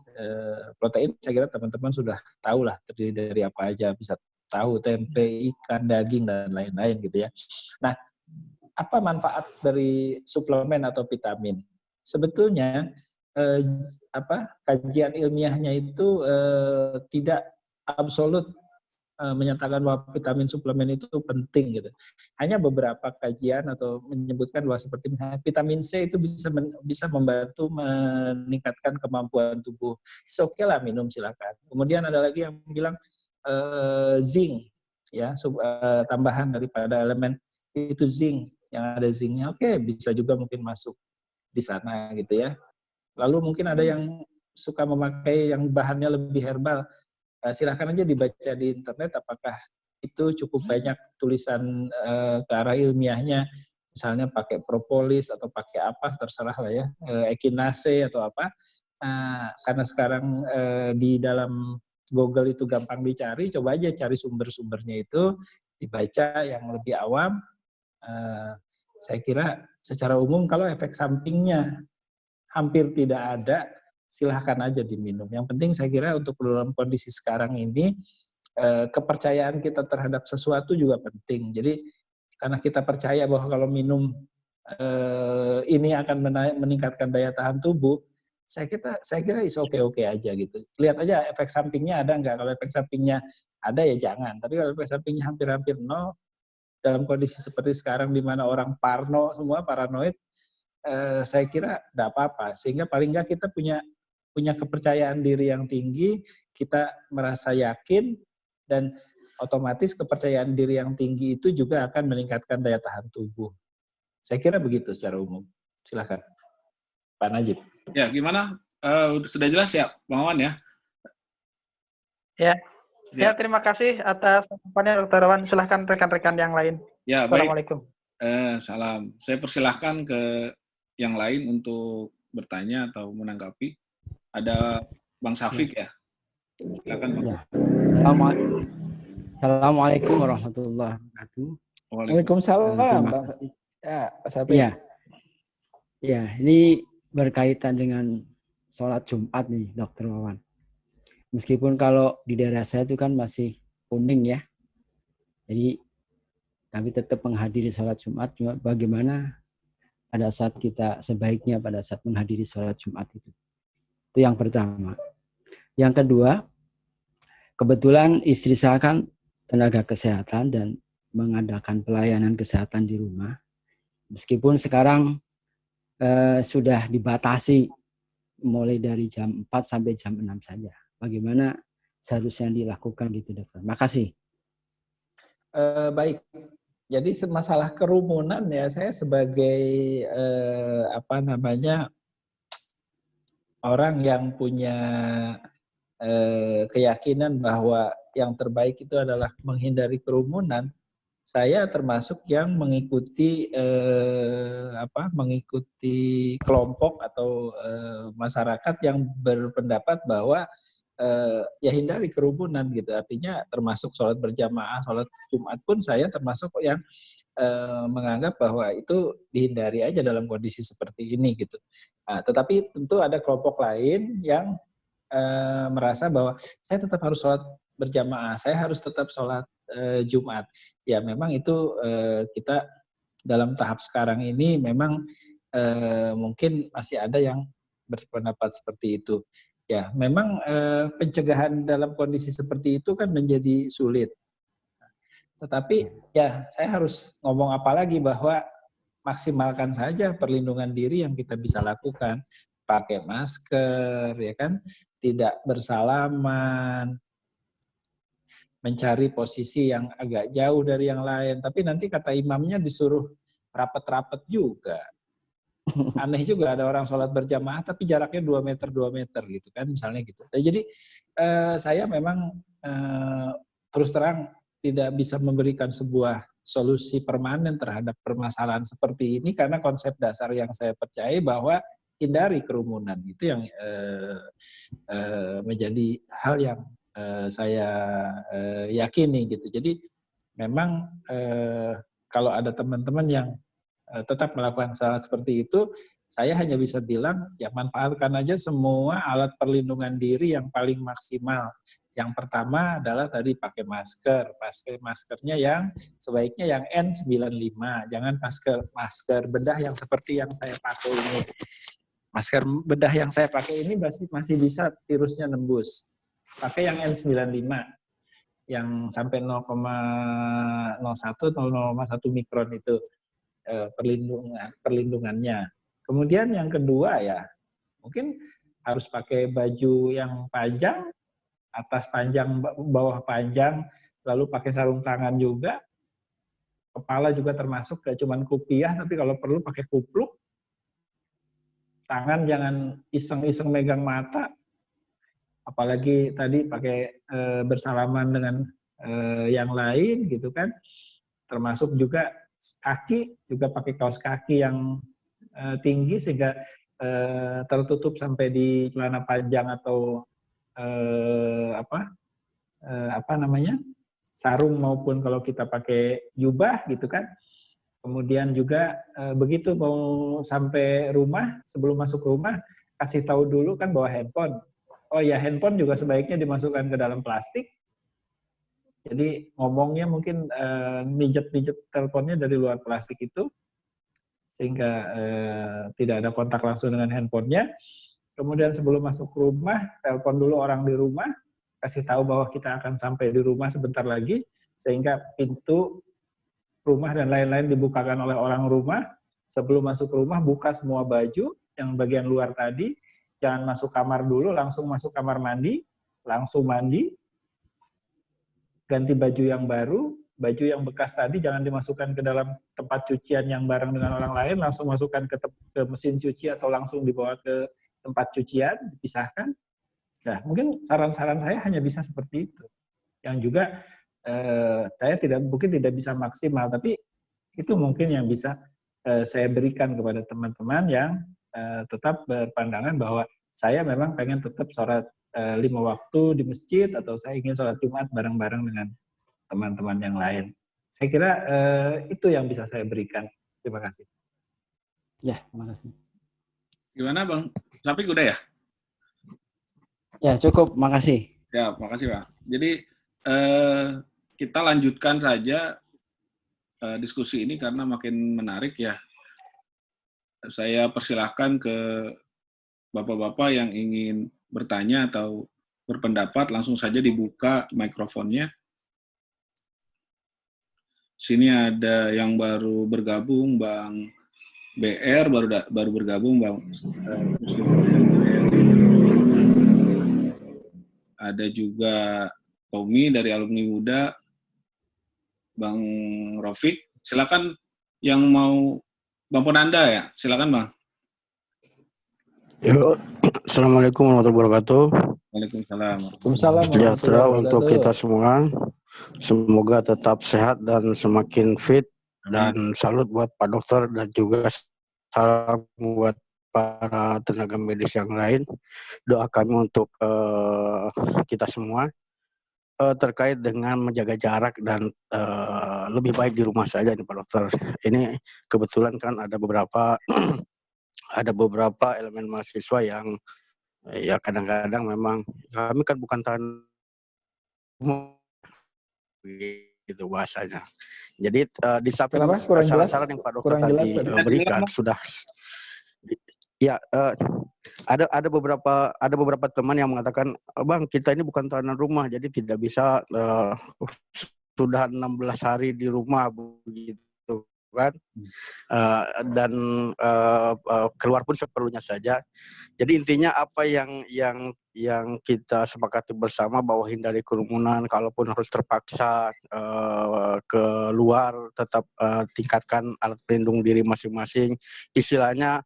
protein saya kira teman-teman sudah tahu lah terdiri dari apa aja, bisa tahu tempe, ikan, daging dan lain-lain gitu ya. Nah, apa manfaat dari suplemen atau vitamin? Sebetulnya kajian ilmiahnya itu tidak absolut menyatakan bahwa vitamin suplemen itu penting gitu. Hanya beberapa kajian atau menyebutkan bahwa seperti misalnya vitamin C itu bisa membantu meningkatkan kemampuan tubuh. Oke lah minum silakan. Kemudian ada lagi yang bilang zinc ya tambahan daripada elemen itu zinc, yang ada zincnya. Oke, bisa juga mungkin masuk di sana gitu ya. Lalu mungkin ada yang suka memakai yang bahannya lebih herbal. Silahkan aja dibaca di internet apakah itu cukup banyak tulisan ke arah ilmiahnya, misalnya pakai propolis atau pakai apa, terserah lah ya, echinacea atau apa. Karena sekarang di dalam Google itu gampang dicari, coba aja cari sumber-sumbernya itu, dibaca yang lebih awam. Saya kira secara umum kalau efek sampingnya hampir tidak ada, silahkan aja diminum. Yang penting saya kira untuk dalam kondisi sekarang ini, kepercayaan kita terhadap sesuatu juga penting. Jadi karena kita percaya bahwa kalau minum ini akan meningkatkan daya tahan tubuh, saya kira is oke aja gitu. Lihat aja efek sampingnya ada nggak. Kalau efek sampingnya ada ya jangan. Tapi kalau efek sampingnya hampir-hampir nol, dalam kondisi seperti sekarang di mana orang semua paranoid, saya kira tidak apa-apa. Sehingga paling nggak kita punya kepercayaan diri yang tinggi, kita merasa yakin, dan otomatis kepercayaan diri yang tinggi itu juga akan meningkatkan daya tahan tubuh. Saya kira begitu secara umum. Silakan, Pak Najib. Ya, gimana? Sudah jelas ya, Bang Wawan ya? Ya, terima kasih atas tanggapannya Dr. Wawan. Silahkan rekan-rekan yang lain. Ya, Assalamualaikum. Salam. Saya persilahkan ke yang lain untuk bertanya atau menanggapi. Ada Bang Syafiq ya. Silakan Bang. Ya. Assalamualaikum warahmatullahi wabarakatuh. Waalaikumsalam. Ya, Pak Syafiq. Ya, ini berkaitan dengan sholat Jumat nih, Dr. Wawan. Meskipun kalau di daerah saya itu kan masih kuning ya. Jadi Kami tetap menghadiri sholat Jumat, cuma bagaimana pada saat kita sebaiknya pada saat menghadiri sholat Jumat itu. Itu yang pertama. Yang kedua, kebetulan istri saya kan tenaga kesehatan dan mengadakan pelayanan kesehatan di rumah. Meskipun sekarang sudah dibatasi mulai dari jam 4 sampai jam 6 saja. Bagaimana seharusnya dilakukan gitu, Dokter? Makasih. Baik. Jadi masalah kerumunan ya, saya sebagai orang yang punya keyakinan bahwa yang terbaik itu adalah menghindari kerumunan. Saya termasuk yang mengikuti mengikuti kelompok atau masyarakat yang berpendapat bahwa ya hindari kerumunan gitu. Artinya termasuk sholat berjamaah, sholat Jumat pun saya termasuk yang menganggap bahwa itu dihindari aja dalam kondisi seperti ini gitu. Nah, tetapi tentu ada kelompok lain yang merasa bahwa saya tetap harus sholat berjamaah, saya harus tetap sholat Jumat. Ya memang itu kita dalam tahap sekarang ini memang mungkin masih ada yang berpendapat seperti itu. Ya memang pencegahan dalam kondisi seperti itu kan menjadi sulit. Tetapi ya saya harus ngomong apa lagi bahwa maksimalkan saja perlindungan diri yang kita bisa lakukan. Pakai masker, ya kan, tidak bersalaman, mencari posisi yang agak jauh dari yang lain. Tapi nanti kata imamnya disuruh rapat-rapat juga. Aneh juga ada orang sholat berjamaah tapi jaraknya 2 meter gitu kan, misalnya gitu. Jadi saya memang terus terang tidak bisa memberikan sebuah solusi permanen terhadap permasalahan seperti ini karena konsep dasar yang saya percaya bahwa hindari kerumunan itu yang menjadi hal yang saya yakini gitu. Jadi memang kalau ada teman-teman yang tetap melakukan hal seperti itu, saya hanya bisa bilang ya manfaatkan aja semua alat perlindungan diri yang paling maksimal. Yang pertama adalah tadi pakai masker. Maskernya yang sebaiknya yang N95, jangan masker bedah yang seperti yang saya pakai ini. Masker bedah yang saya pakai ini masih bisa virusnya nembus. Pakai yang N95 yang sampai 0,01 atau 0,1 mikron itu perlindungannya. Kemudian yang kedua ya, mungkin harus pakai baju yang panjang, atas panjang, bawah panjang, lalu pakai sarung tangan juga. Kepala juga termasuk, gak cuma kupiah, tapi kalau perlu pakai kupluk. Tangan jangan iseng-iseng megang mata, apalagi tadi pakai bersalaman dengan yang lain gitu kan. Termasuk juga kaki, juga pakai kaos kaki yang tinggi sehingga tertutup sampai di celana panjang atau sarung maupun kalau kita pakai jubah gitu kan. Kemudian juga begitu mau sampai rumah, sebelum masuk rumah kasih tahu dulu kan bawa handphone. Oh ya, handphone juga sebaiknya dimasukkan ke dalam plastik. Jadi ngomongnya mungkin mijet-mijet teleponnya dari luar plastik itu sehingga tidak ada kontak langsung dengan handphonenya. Kemudian sebelum masuk rumah, telepon dulu orang di rumah, kasih tahu bahwa kita akan sampai di rumah sebentar lagi, sehingga pintu rumah dan lain-lain dibukakan oleh orang rumah. Sebelum masuk rumah, buka semua baju yang bagian luar tadi, jangan masuk kamar dulu, langsung masuk kamar mandi, langsung mandi, ganti baju yang baru, baju yang bekas tadi jangan dimasukkan ke dalam tempat cucian yang bareng dengan orang lain, langsung masukkan ke mesin cuci atau langsung dibawa ke tempat cucian, dipisahkan. Nah, mungkin saran-saran saya hanya bisa seperti itu. Yang juga saya mungkin tidak bisa maksimal, tapi itu mungkin yang bisa saya berikan kepada teman-teman yang tetap berpandangan bahwa saya memang pengen tetap sholat 5 waktu di masjid atau saya ingin sholat Jumat bareng-bareng dengan teman-teman yang lain. Saya kira itu yang bisa saya berikan. Terima kasih. Ya, terima kasih. Gimana Bang? Sampai udah ya? Ya, cukup. Makasih. Siap, makasih Pak. Jadi kita lanjutkan saja diskusi ini karena makin menarik ya. Saya persilahkan ke Bapak-Bapak yang ingin bertanya atau berpendapat, langsung saja dibuka mikrofonnya. Sini ada yang baru bergabung, Bang BR, baru bergabung, Bang. Ada juga Tommy dari alumni muda, Bang Rofik. Silakan yang mau, Bang Penanda ya, silakan Bang. Yo, Assalamualaikum warahmatullahi wabarakatuh. Waalaikumsalam. Sejahtera untuk kita semua. Semoga tetap sehat dan semakin fit. Dan salut buat Pak Dokter dan juga salam buat para tenaga medis yang lain. Doa kami untuk kita semua terkait dengan menjaga jarak dan lebih baik di rumah saja nih Pak Dokter. Ini kebetulan kan ada beberapa elemen mahasiswa yang ya kadang-kadang memang kami kan bukan tahan gitu bahasanya. Jadi di samping saran-saran yang Pak Dokter tadi berikan sudah ya ada beberapa teman yang mengatakan, Bang, kita ini bukan tahanan rumah, jadi tidak bisa sudah 16 hari di rumah begitu kan, dan keluar pun seperlunya saja. Jadi intinya apa yang kita sepakati bersama bahwa hindari kerumunan, kalaupun harus terpaksa keluar tetap tingkatkan alat pelindung diri masing-masing. Istilahnya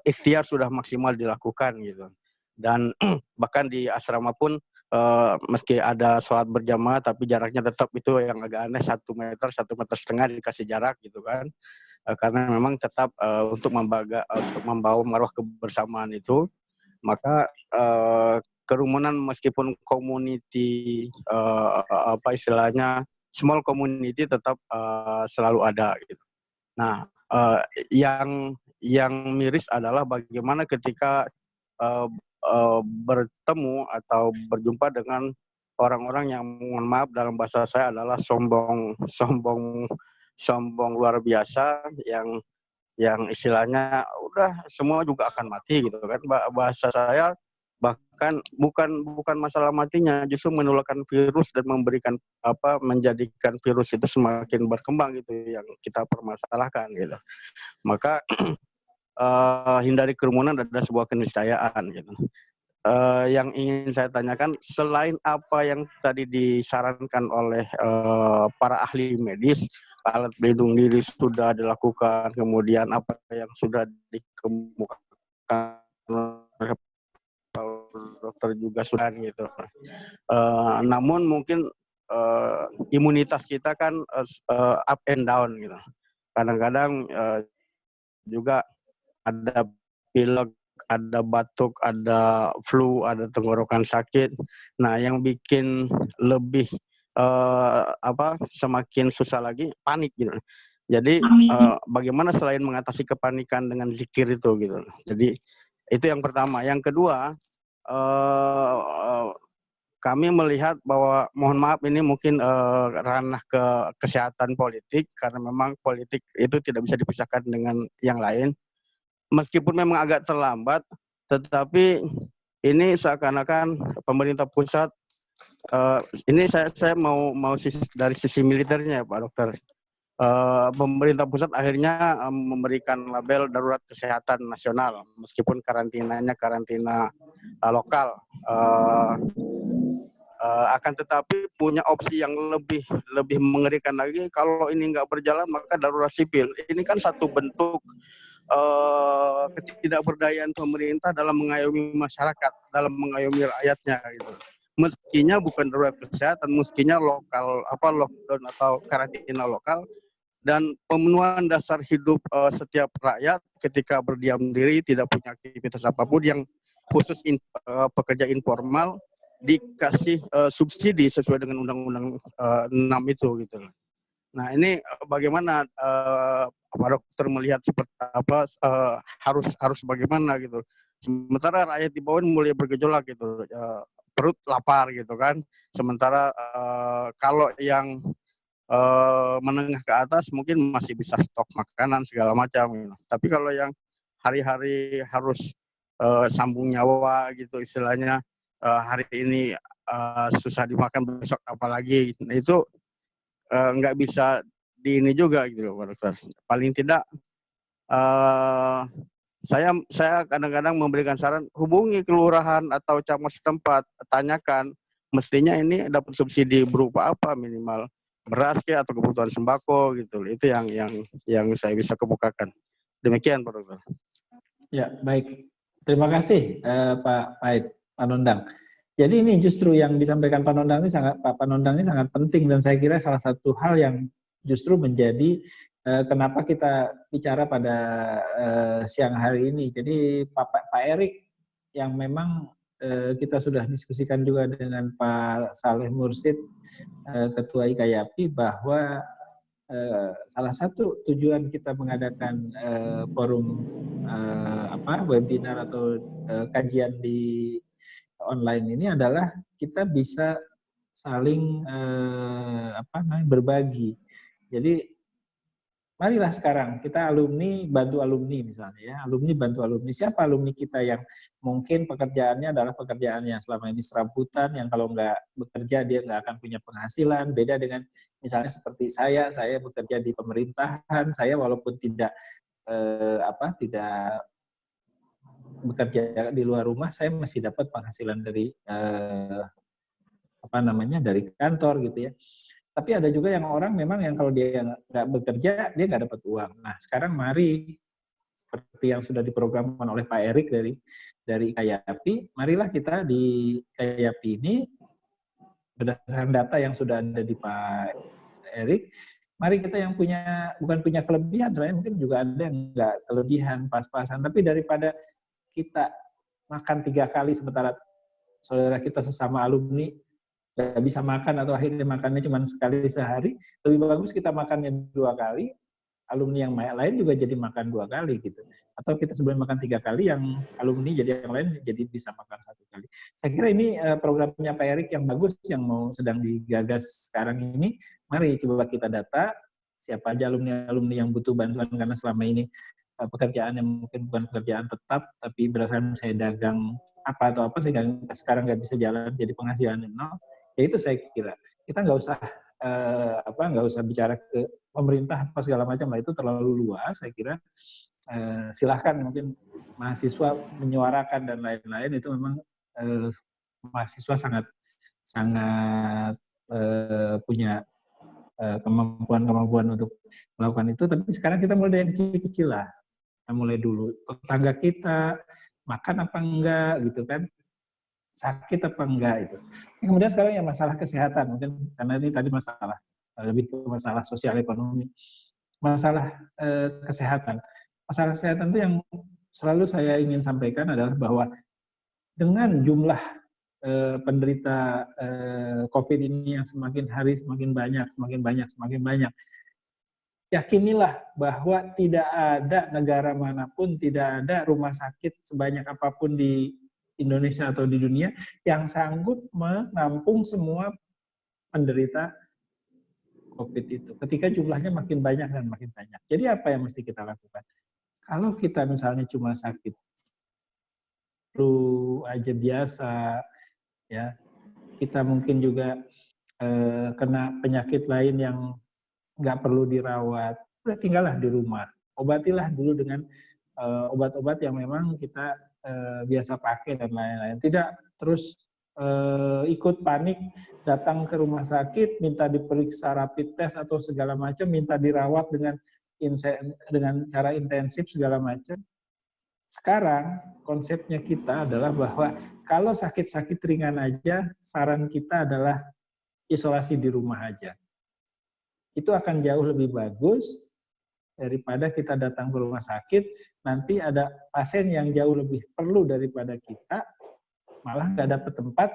ikhtiar sudah maksimal dilakukan gitu. Dan bahkan di asrama pun meski ada sholat berjamaah tapi jaraknya tetap itu yang agak aneh, 1 meter, 1,5 meter dikasih jarak gitu kan. Karena memang tetap untuk membawa marwah kebersamaan itu, maka kerumunan meskipun community apa istilahnya small community tetap selalu ada gitu. Nah, yang miris adalah bagaimana ketika bertemu atau berjumpa dengan orang-orang yang, mohon maaf dalam bahasa saya, adalah sombong luar biasa, yang istilahnya udah semua juga akan mati gitu kan. Bahasa saya bahkan bukan masalah matinya, justru menularkan virus dan menjadikan virus itu semakin berkembang gitu yang kita permasalahkan gitu. Maka hindari kerumunan adalah sebuah keniscayaan gitu. Yang ingin saya tanyakan, selain apa yang tadi disarankan oleh para ahli medis, alat pelindung diri sudah dilakukan, kemudian apa yang sudah dikemukakan oleh dokter juga sudah gitu. Namun mungkin imunitas kita kan up and down gitu. Kadang-kadang juga ada pilek, ada batuk, ada flu, ada tenggorokan sakit. Nah, yang bikin lebih semakin susah lagi, panik gitu. Jadi bagaimana selain mengatasi kepanikan dengan zikir itu gitu. Jadi itu yang pertama. Yang kedua, kami melihat bahwa, mohon maaf ini mungkin ranah ke kesehatan politik, karena memang politik itu tidak bisa dipisahkan dengan yang lain. Meskipun memang agak terlambat, tetapi ini seakan-akan pemerintah pusat, ini saya mau dari sisi militernya ya Pak Dokter. Pemerintah pusat akhirnya memberikan label darurat kesehatan nasional, meskipun karantinanya karantina lokal. Akan tetapi punya opsi yang lebih mengerikan lagi, kalau ini nggak berjalan maka darurat sipil. Ini kan satu bentuk ketidakberdayaan pemerintah dalam mengayomi masyarakat, dalam mengayomi rakyatnya gitu. Mestinya bukan darurat kesehatan, mestinya lockdown atau karantina lokal, dan pemenuhan dasar hidup setiap rakyat ketika berdiam diri, tidak punya aktivitas apapun, yang khusus pekerja informal dikasih subsidi sesuai dengan Undang-Undang 6 itu gitu. Nah, ini bagaimana Pak Dokter melihat seperti apa, harus bagaimana gitu. Sementara rakyat di bawah mulai bergejolak gitu, perut lapar gitu kan. Sementara kalau yang menengah ke atas mungkin masih bisa stok makanan segala macam. Tapi kalau yang hari-hari harus sambung nyawa gitu istilahnya, hari ini susah dimakan, besok apalagi gitu. Nah, itu nggak bisa di ini juga gitu loh, Pak Dokter. Paling tidak saya kadang-kadang memberikan saran, hubungi kelurahan atau camat setempat, tanyakan mestinya ini dapat subsidi berupa apa, minimal beras atau kebutuhan sembako gitu. Itu yang saya bisa kemukakan. Demikian Pak Dokter. Ya, baik. Terima kasih Pak Panondang. Jadi ini justru yang disampaikan Pak Panondang ini sangat penting, dan saya kira salah satu hal yang justru menjadi kenapa kita bicara pada siang hari ini. Jadi Pak Erik yang memang kita sudah diskusikan juga dengan Pak Saleh Mursid, Ketua IKYAPI, bahwa salah satu tujuan kita mengadakan forum webinar atau kajian di online ini adalah kita bisa saling berbagi. Jadi marilah sekarang kita alumni bantu alumni misalnya ya, alumni bantu alumni. Siapa alumni kita yang mungkin pekerjaannya adalah pekerjaan yang selama ini serabutan, yang kalau nggak bekerja dia nggak akan punya penghasilan. Beda dengan misalnya seperti saya bekerja di pemerintahan, saya walaupun tidak bekerja di luar rumah, saya masih dapat penghasilan dari dari kantor gitu ya. Tapi ada juga yang orang memang yang kalau dia nggak bekerja, dia nggak dapat uang. Nah, sekarang mari, seperti yang sudah diprogramkan oleh Pak Erik dari IKYAPI, marilah kita di IKYAPI ini, berdasarkan data yang sudah ada di Pak Erik, mari kita yang bukan punya kelebihan, sebenarnya mungkin juga ada yang nggak kelebihan, pas-pasan, tapi daripada kita makan 3 kali sementara saudara kita sesama alumni nggak bisa makan atau akhirnya makannya cuma sekali sehari, lebih bagus kita makannya 2 kali, alumni yang lain juga jadi makan 2 kali gitu. Atau kita sebelum makan 3 kali, yang alumni jadi yang lain jadi bisa makan 1 kali. Saya kira ini programnya Pak Erik yang bagus, yang sedang digagas sekarang ini. Mari coba kita data siapa aja alumni yang butuh bantuan, karena selama ini pekerjaan yang mungkin bukan pekerjaan tetap, tapi berdasarkan saya dagang apa atau apa, sehingga sekarang nggak bisa jalan, jadi penghasilan nol. Ya itu saya kira kita nggak usah bicara ke pemerintah apa segala macam lah, itu terlalu luas. Saya kira silahkan mungkin mahasiswa menyuarakan dan lain-lain, itu memang mahasiswa sangat punya kemampuan untuk melakukan itu. Tapi sekarang kita mulai dari kecil-kecil lah, kita mulai dulu tetangga kita makan apa enggak gitu kan, sakit apa enggak itu. Kemudian sekarang yang masalah kesehatan, mungkin karena ini tadi masalah lebih ke masalah sosial ekonomi, masalah kesehatan. Masalah kesehatan itu yang selalu saya ingin sampaikan adalah bahwa dengan jumlah penderita COVID ini yang semakin hari semakin banyak, yakinilah bahwa tidak ada negara manapun, tidak ada rumah sakit sebanyak apapun di Indonesia atau di dunia yang sanggup menampung semua penderita COVID itu. Ketika jumlahnya makin banyak dan makin banyak. Jadi apa yang mesti kita lakukan? Kalau kita misalnya cuma sakit flu aja biasa, ya kita mungkin juga kena penyakit lain yang nggak perlu dirawat, udah tinggallah di rumah. Obatilah dulu dengan obat-obat yang memang kita biasa pakai dan lain-lain. Tidak terus ikut panik, datang ke rumah sakit, minta diperiksa rapid test atau segala macam, minta dirawat dengan cara intensif segala macam. Sekarang konsepnya kita adalah bahwa kalau sakit-sakit ringan aja, saran kita adalah isolasi di rumah aja. Itu akan jauh lebih bagus daripada kita datang ke rumah sakit, nanti ada pasien yang jauh lebih perlu daripada kita, malah nggak dapat tempat,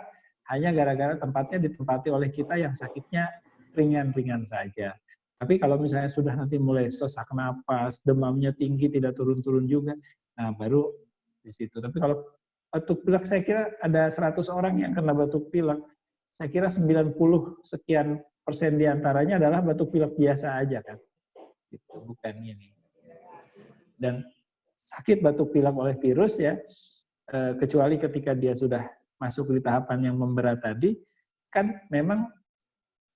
hanya gara-gara tempatnya ditempati oleh kita yang sakitnya ringan-ringan saja. Tapi kalau misalnya sudah nanti mulai sesak napas, demamnya tinggi, tidak turun-turun juga, nah baru di situ. Tapi kalau batuk pilek, saya kira ada 100 orang yang kena batuk pilek, saya kira 90 sekian 90% diantaranya adalah batuk pilek biasa aja kan, gitu, bukan ini. Dan sakit batuk pilek oleh virus ya, kecuali ketika dia sudah masuk di tahapan yang memberat tadi, kan memang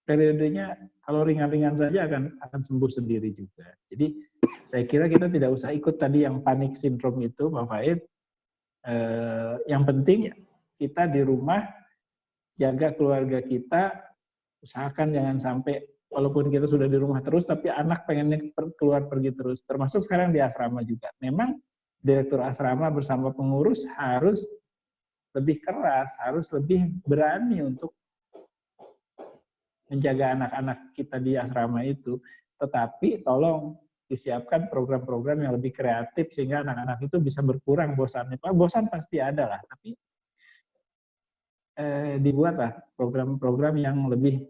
periodenya kalau ringan-ringan saja akan sembuh sendiri juga. Jadi saya kira kita tidak usah ikut tadi yang panik sindrom itu, Pak Faid. Yang penting kita di rumah, jaga keluarga kita, usahakan jangan sampai, walaupun kita sudah di rumah terus, tapi anak pengennya keluar pergi terus. Termasuk sekarang di asrama juga. Memang direktur asrama bersama pengurus harus lebih keras, harus lebih berani untuk menjaga anak-anak kita di asrama itu. Tetapi tolong disiapkan program-program yang lebih kreatif sehingga anak-anak itu bisa berkurang bosannya. Bosan pasti ada lah, tapi dibuatlah program-program yang lebih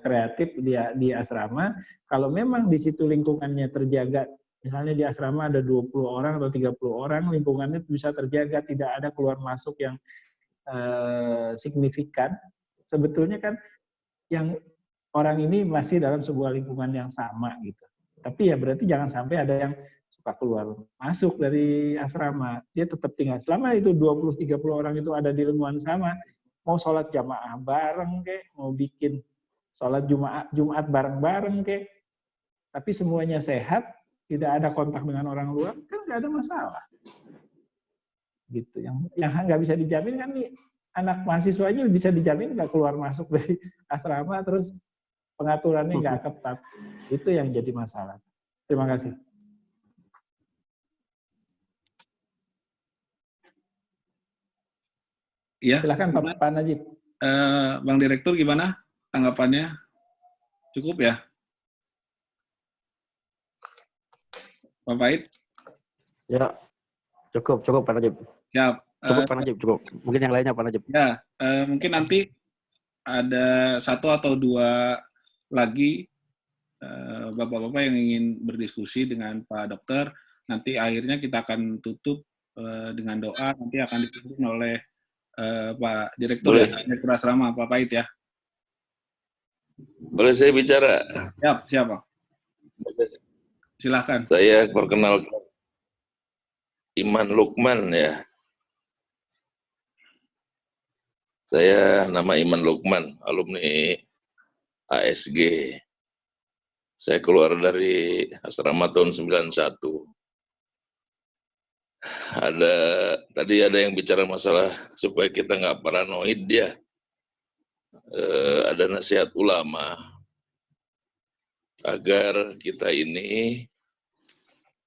kreatif di asrama. Kalau memang di situ lingkungannya terjaga, misalnya di asrama ada 20 orang atau 30 orang, lingkungannya bisa terjaga, tidak ada keluar masuk yang signifikan. Sebetulnya kan yang orang ini masih dalam sebuah lingkungan yang sama gitu. Tapi ya berarti jangan sampai ada yang suka keluar masuk dari asrama. Dia tetap tinggal. Selama itu 20-30 orang itu ada di lingkungan sama, mau sholat jamaah bareng kek, mau bikin sholat Jumat bareng-bareng kek, tapi semuanya sehat, tidak ada kontak dengan orang luar, kan nggak ada masalah. Gitu. Yang nggak bisa dijamin kan nih, anak mahasiswanya bisa dijamin nggak keluar masuk dari asrama, terus pengaturannya nggak ketat. Itu yang jadi masalah. Terima kasih. Ya, silakan Pak Najib. Bang Direktur gimana tanggapannya? Cukup ya? Pak Faid? Ya, cukup Pak Najib. Siap. Cukup Pak Najib, cukup. Mungkin yang lainnya Pak Najib. Ya, mungkin nanti ada 1 atau 2 lagi bapak-bapak yang ingin berdiskusi dengan Pak Dokter. Nanti akhirnya kita akan tutup dengan doa, nanti akan dipimpin oleh Pak Direktur, ya, Direktur Asrama, Pak Pait ya. Boleh saya bicara? Siap Pak. Silakan. Saya perkenalkan Iman Lukman ya. Saya nama Iman Lukman, alumni ASG. Saya keluar dari asrama tahun 91. Tadi ada yang bicara masalah supaya kita nggak paranoid ya. Ada nasihat ulama agar kita ini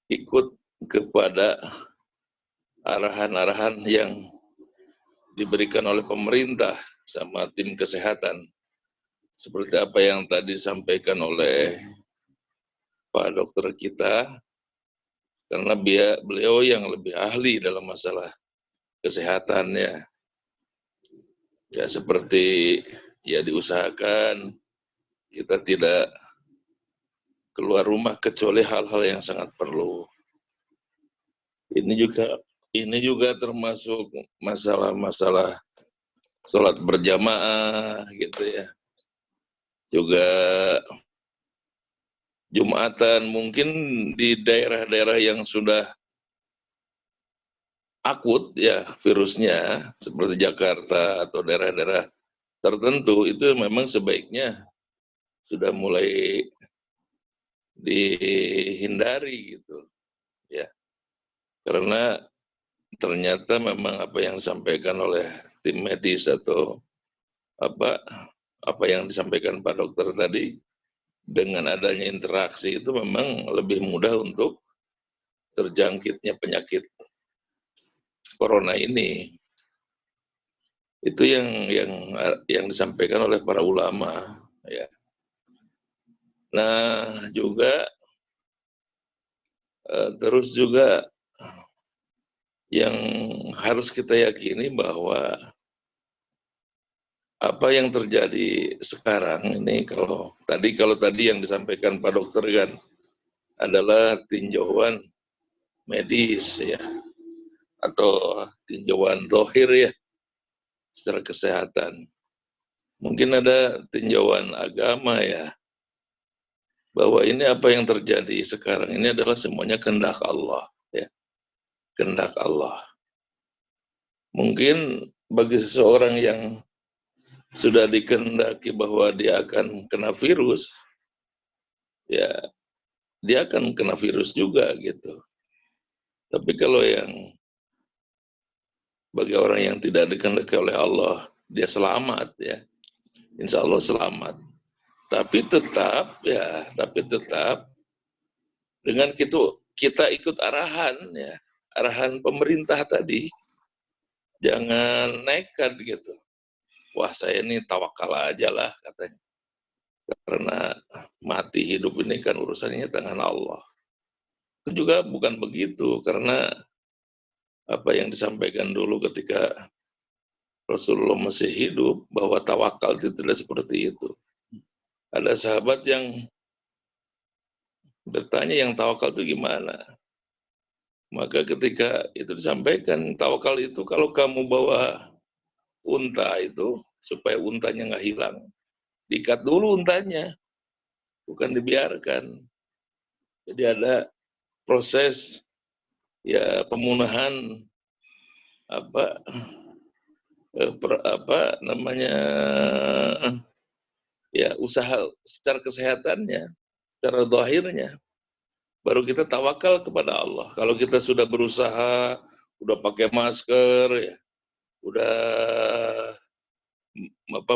ikut kepada arahan-arahan yang diberikan oleh pemerintah sama tim kesehatan. Seperti apa yang tadi disampaikan oleh Pak Dokter kita, karena beliau yang lebih ahli dalam masalah kesehatan ya. Ya seperti ya diusahakan kita tidak keluar rumah kecuali hal-hal yang sangat perlu. Ini juga termasuk masalah-masalah sholat berjamaah gitu ya. Juga Jumatan mungkin di daerah-daerah yang sudah akut ya virusnya seperti Jakarta atau daerah-daerah tertentu itu memang sebaiknya sudah mulai dihindari gitu ya. Karena ternyata memang apa yang disampaikan oleh tim medis atau apa yang disampaikan Pak Dokter tadi, dengan adanya interaksi itu memang lebih mudah untuk terjangkitnya penyakit corona ini. Itu yang disampaikan oleh para ulama ya. Nah, juga terus juga yang harus kita yakini bahwa apa yang terjadi sekarang ini, kalau tadi yang disampaikan Pak Dokter kan adalah tinjauan medis ya, atau tinjauan zahir ya secara kesehatan. Mungkin ada tinjauan agama ya, bahwa ini apa yang terjadi sekarang ini adalah semuanya kehendak Allah, ya, kehendak Allah. Mungkin bagi seseorang yang sudah dikehendaki bahwa dia akan kena virus, ya dia akan kena virus juga gitu. Tapi kalau yang bagi orang yang tidak dikehendaki oleh Allah, dia selamat ya, insya Allah selamat. Tapi tetap dengan kita ikut arahan ya, arahan pemerintah tadi, jangan nekat gitu. Wah saya ini tawakal aja lah katanya. Karena mati hidup ini kan urusannya tangan Allah. Itu juga bukan begitu, karena apa yang disampaikan dulu ketika Rasulullah masih hidup, bahwa tawakal itu tidak seperti itu. Ada sahabat yang bertanya yang tawakal itu gimana? Maka ketika itu disampaikan, tawakal itu kalau kamu bawa unta itu, supaya untanya nggak hilang, diikat dulu untanya, bukan dibiarkan. Jadi ada proses ya pemunahan usaha secara kesehatannya, secara zahirnya, baru kita tawakal kepada Allah. Kalau kita sudah berusaha, udah pakai masker, ya, udah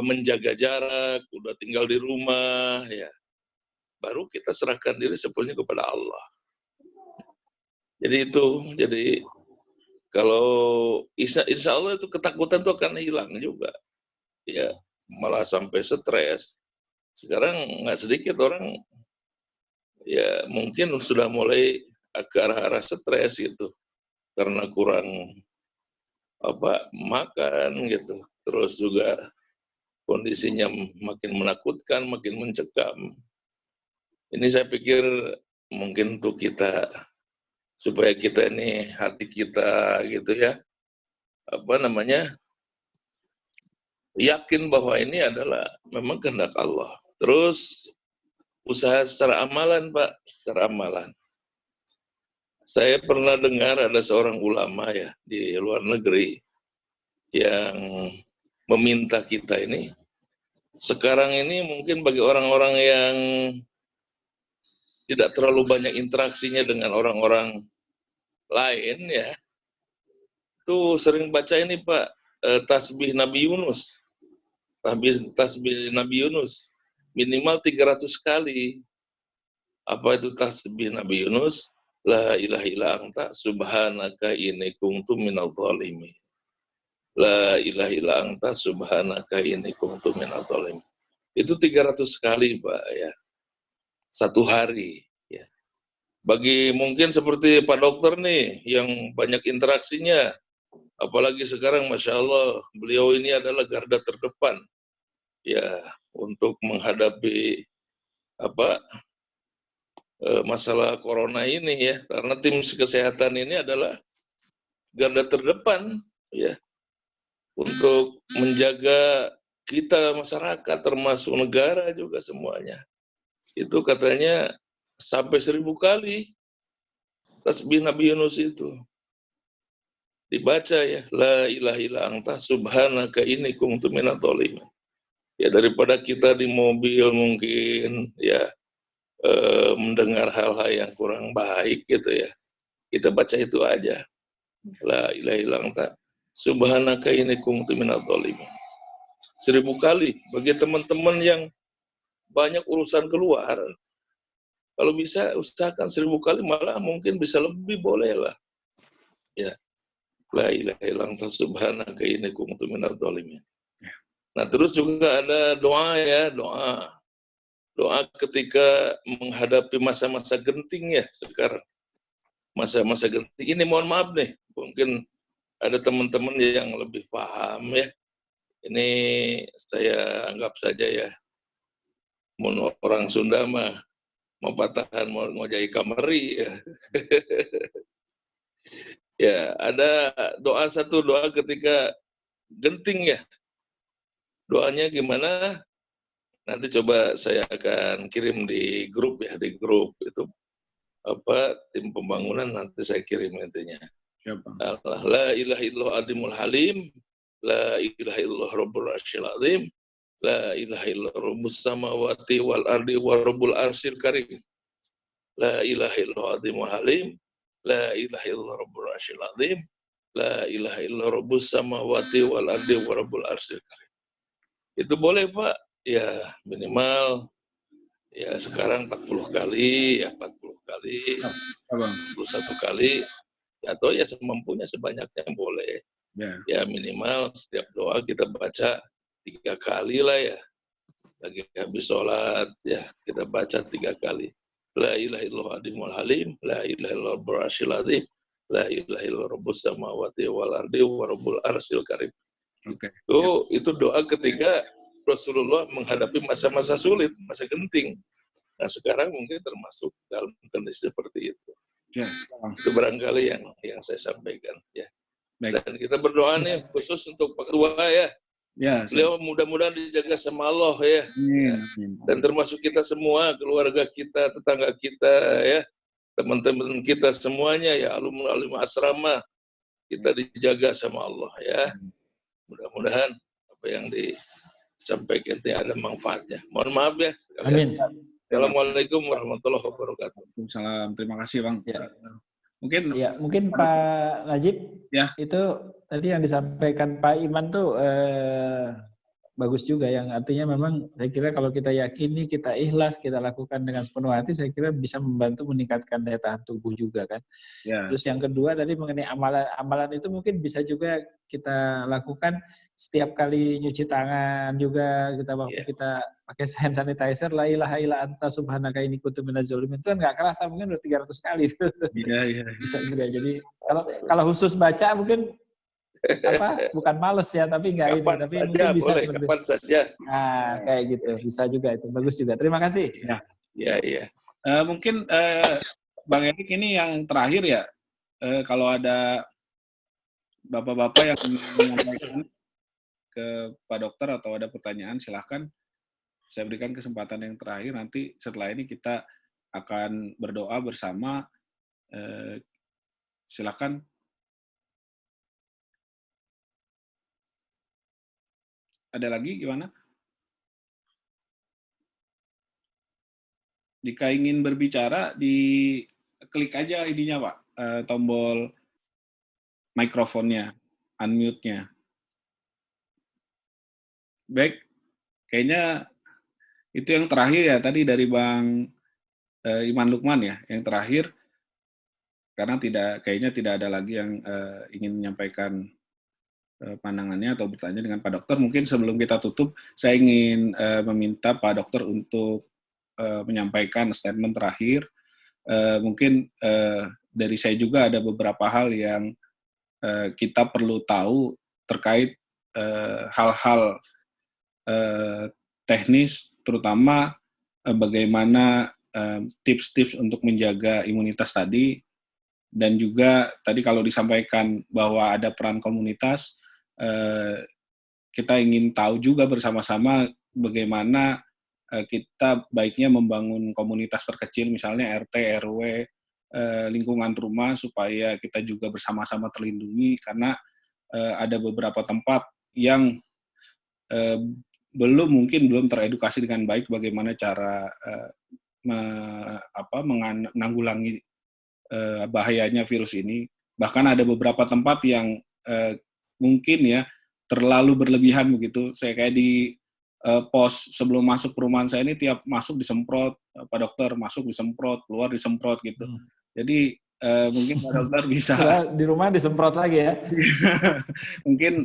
menjaga jarak, udah tinggal di rumah, ya, baru kita serahkan diri sepenuhnya kepada Allah. Jadi kalau insya Allah itu ketakutan itu akan hilang juga, ya, malah sampai stres. Sekarang nggak sedikit orang ya mungkin sudah mulai ke arah stres gitu, karena kurang makan gitu, terus juga kondisinya makin menakutkan, makin mencekam. Ini saya pikir mungkin untuk kita, supaya kita ini hati kita gitu ya, yakin bahwa ini adalah memang kehendak Allah. Terus usaha secara amalan, Pak, secara amalan. Saya pernah dengar ada seorang ulama ya di luar negeri yang meminta kita ini, sekarang ini mungkin bagi orang-orang yang tidak terlalu banyak interaksinya dengan orang-orang lain ya, itu sering baca ini Pak, tasbih Nabi Yunus. Tasbih Nabi Yunus minimal 300 kali. Apa itu tasbih Nabi Yunus? La ilaha illa anta subhanaka inni kuntu minadh dhalimin. La ilaha illa anta subhanaka inni kuntu minadh dhalimin. Itu 300 kali Pak ya. Satu hari ya. Bagi mungkin seperti Pak Dokter nih yang banyak interaksinya, apalagi sekarang Masya Allah beliau ini adalah garda terdepan ya untuk menghadapi masalah corona ini ya, karena tim kesehatan ini adalah garda terdepan ya untuk menjaga kita masyarakat termasuk negara juga semuanya. Itu katanya sampai 1000 kali tasbih Nabi Yunus itu dibaca ya, la ilaha illa anta subhanaka inni kuntu minadh dhalimin. Ya daripada kita di mobil mungkin ya mendengar hal-hal yang kurang baik gitu ya, kita baca itu aja, la ilaha illa anta subhanaka inni kuntu minadh dhalimin. 1000 kali. Bagi teman-teman yang banyak urusan keluar, kalau bisa usahakan 1000 kali, malah mungkin bisa lebih, boleh lah ya, la ilaha illa anta subhanaka inni kuntu minadh dhalimin. Nah terus juga ada doa ya, doa ketika menghadapi masa-masa genting ya sekarang. Masa-masa genting ini, mohon maaf nih, mungkin ada teman-teman yang lebih paham ya. Ini saya anggap saja ya, orang Sunda mah mau patahan mau jadi kameri ya. Ya ada satu doa ketika genting ya. doanya gimana? Nanti coba saya akan kirim di grup ya, di grup itu tim pembangunan nanti saya kirim intinya. Allah, la ilaha illallah adimul halim, la ilaha illallah rabbul arsyil azim, la ilaha illallah rabbus samawati wal ardi wa rabbul arsyil karim. La ilaha illallah adimul halim, la ilaha illallah rabbul arsyil azim, la ilaha illallah rabbus samawati wal ardi wa rabbul arsyil karim. Itu boleh Pak? Ya minimal ya sekarang 40 kali, ya 40 kali, 41 kali, atau ya semampunya sebanyaknya boleh. Ya minimal setiap doa kita baca 3 kali lah ya. Lagi habis sholat ya kita baca 3 kali. La ilaha illallah adimul halim, la ilaha illallah rabbul arsyil azim, la ilaha illallah rabbus samawati wal ardi wa rabbul arsyil karim. Itu doa ketika Rasulullah menghadapi masa-masa sulit, masa genting. Nah sekarang mungkin termasuk dalam kondisi seperti itu. Ya. Itu barangkali yang saya sampaikan. Ya. Baik. Dan kita berdoa nih khusus untuk Pak Ketua ya. Ya. Beliau mudah-mudahan dijaga sama Allah ya. Dan termasuk kita semua, keluarga kita, tetangga kita ya, teman-teman kita semuanya ya, alumni asrama kita dijaga sama Allah ya. Mudah-mudahan apa yang disampaikan itu ada manfaatnya. Mohon maaf ya. Amin. Assalamualaikum warahmatullahi wabarakatuh. Waalaikumsalam. Terima kasih Bang. Ya. Mungkin Pak Najib ya. Itu tadi yang disampaikan Pak Iman tuh bagus juga, yang artinya memang saya kira kalau kita yakini, kita ikhlas, kita lakukan dengan sepenuh hati, saya kira bisa membantu meningkatkan daya tahan tubuh juga kan. Ya. Terus yang kedua tadi mengenai amalan itu mungkin bisa juga kita lakukan setiap kali nyuci tangan juga, kita waktu kita pakai hand sanitizer, la ilaha illa anta subhanaka inni kuntu minaz zalimin, itu kan nggak kerasa, mungkin udah 300 kali itu. Iya. Bisa juga. Jadi kalau khusus baca mungkin bukan males ya, tapi nggak ini, tapi saja, mungkin bisa boleh, seperti kapan saja. Nah, kayak gitu, bisa juga, itu bagus juga. Terima kasih. Iya. Mungkin Bang Erik ini yang terakhir ya, kalau ada bapak-bapak yang menyampaikan ke Pak Dokter atau ada pertanyaan, silahkan. Saya berikan kesempatan yang terakhir, nanti setelah ini kita akan berdoa bersama. Silahkan. Ada lagi gimana? Jika ingin berbicara, klik aja ininya Pak, tombol mikrofonnya, unmute-nya. Baik, kayaknya itu yang terakhir ya, tadi dari Bang Iman Lukman ya, yang terakhir, karena kayaknya tidak ada lagi yang ingin menyampaikan pandangannya atau bertanya dengan Pak Dokter. Mungkin sebelum kita tutup, saya ingin meminta Pak Dokter untuk menyampaikan statement terakhir. Mungkin dari saya juga ada beberapa hal yang kita perlu tahu terkait hal-hal teknis, terutama bagaimana tips-tips untuk menjaga imunitas tadi, dan juga tadi kalau disampaikan bahwa ada peran komunitas, kita ingin tahu juga bersama-sama bagaimana kita baiknya membangun komunitas terkecil, misalnya RT, RW, lingkungan rumah, supaya kita juga bersama-sama terlindungi, karena ada beberapa tempat yang belum teredukasi dengan baik bagaimana cara menanggulangi bahayanya virus ini. Bahkan ada beberapa tempat yang mungkin ya terlalu berlebihan begitu. Saya kayak di pos sebelum masuk perumahan saya ini, tiap masuk disemprot, Pak Dokter masuk disemprot, keluar disemprot gitu. Jadi mungkin Pak Dokter bisa di rumah disemprot lagi ya. Mungkin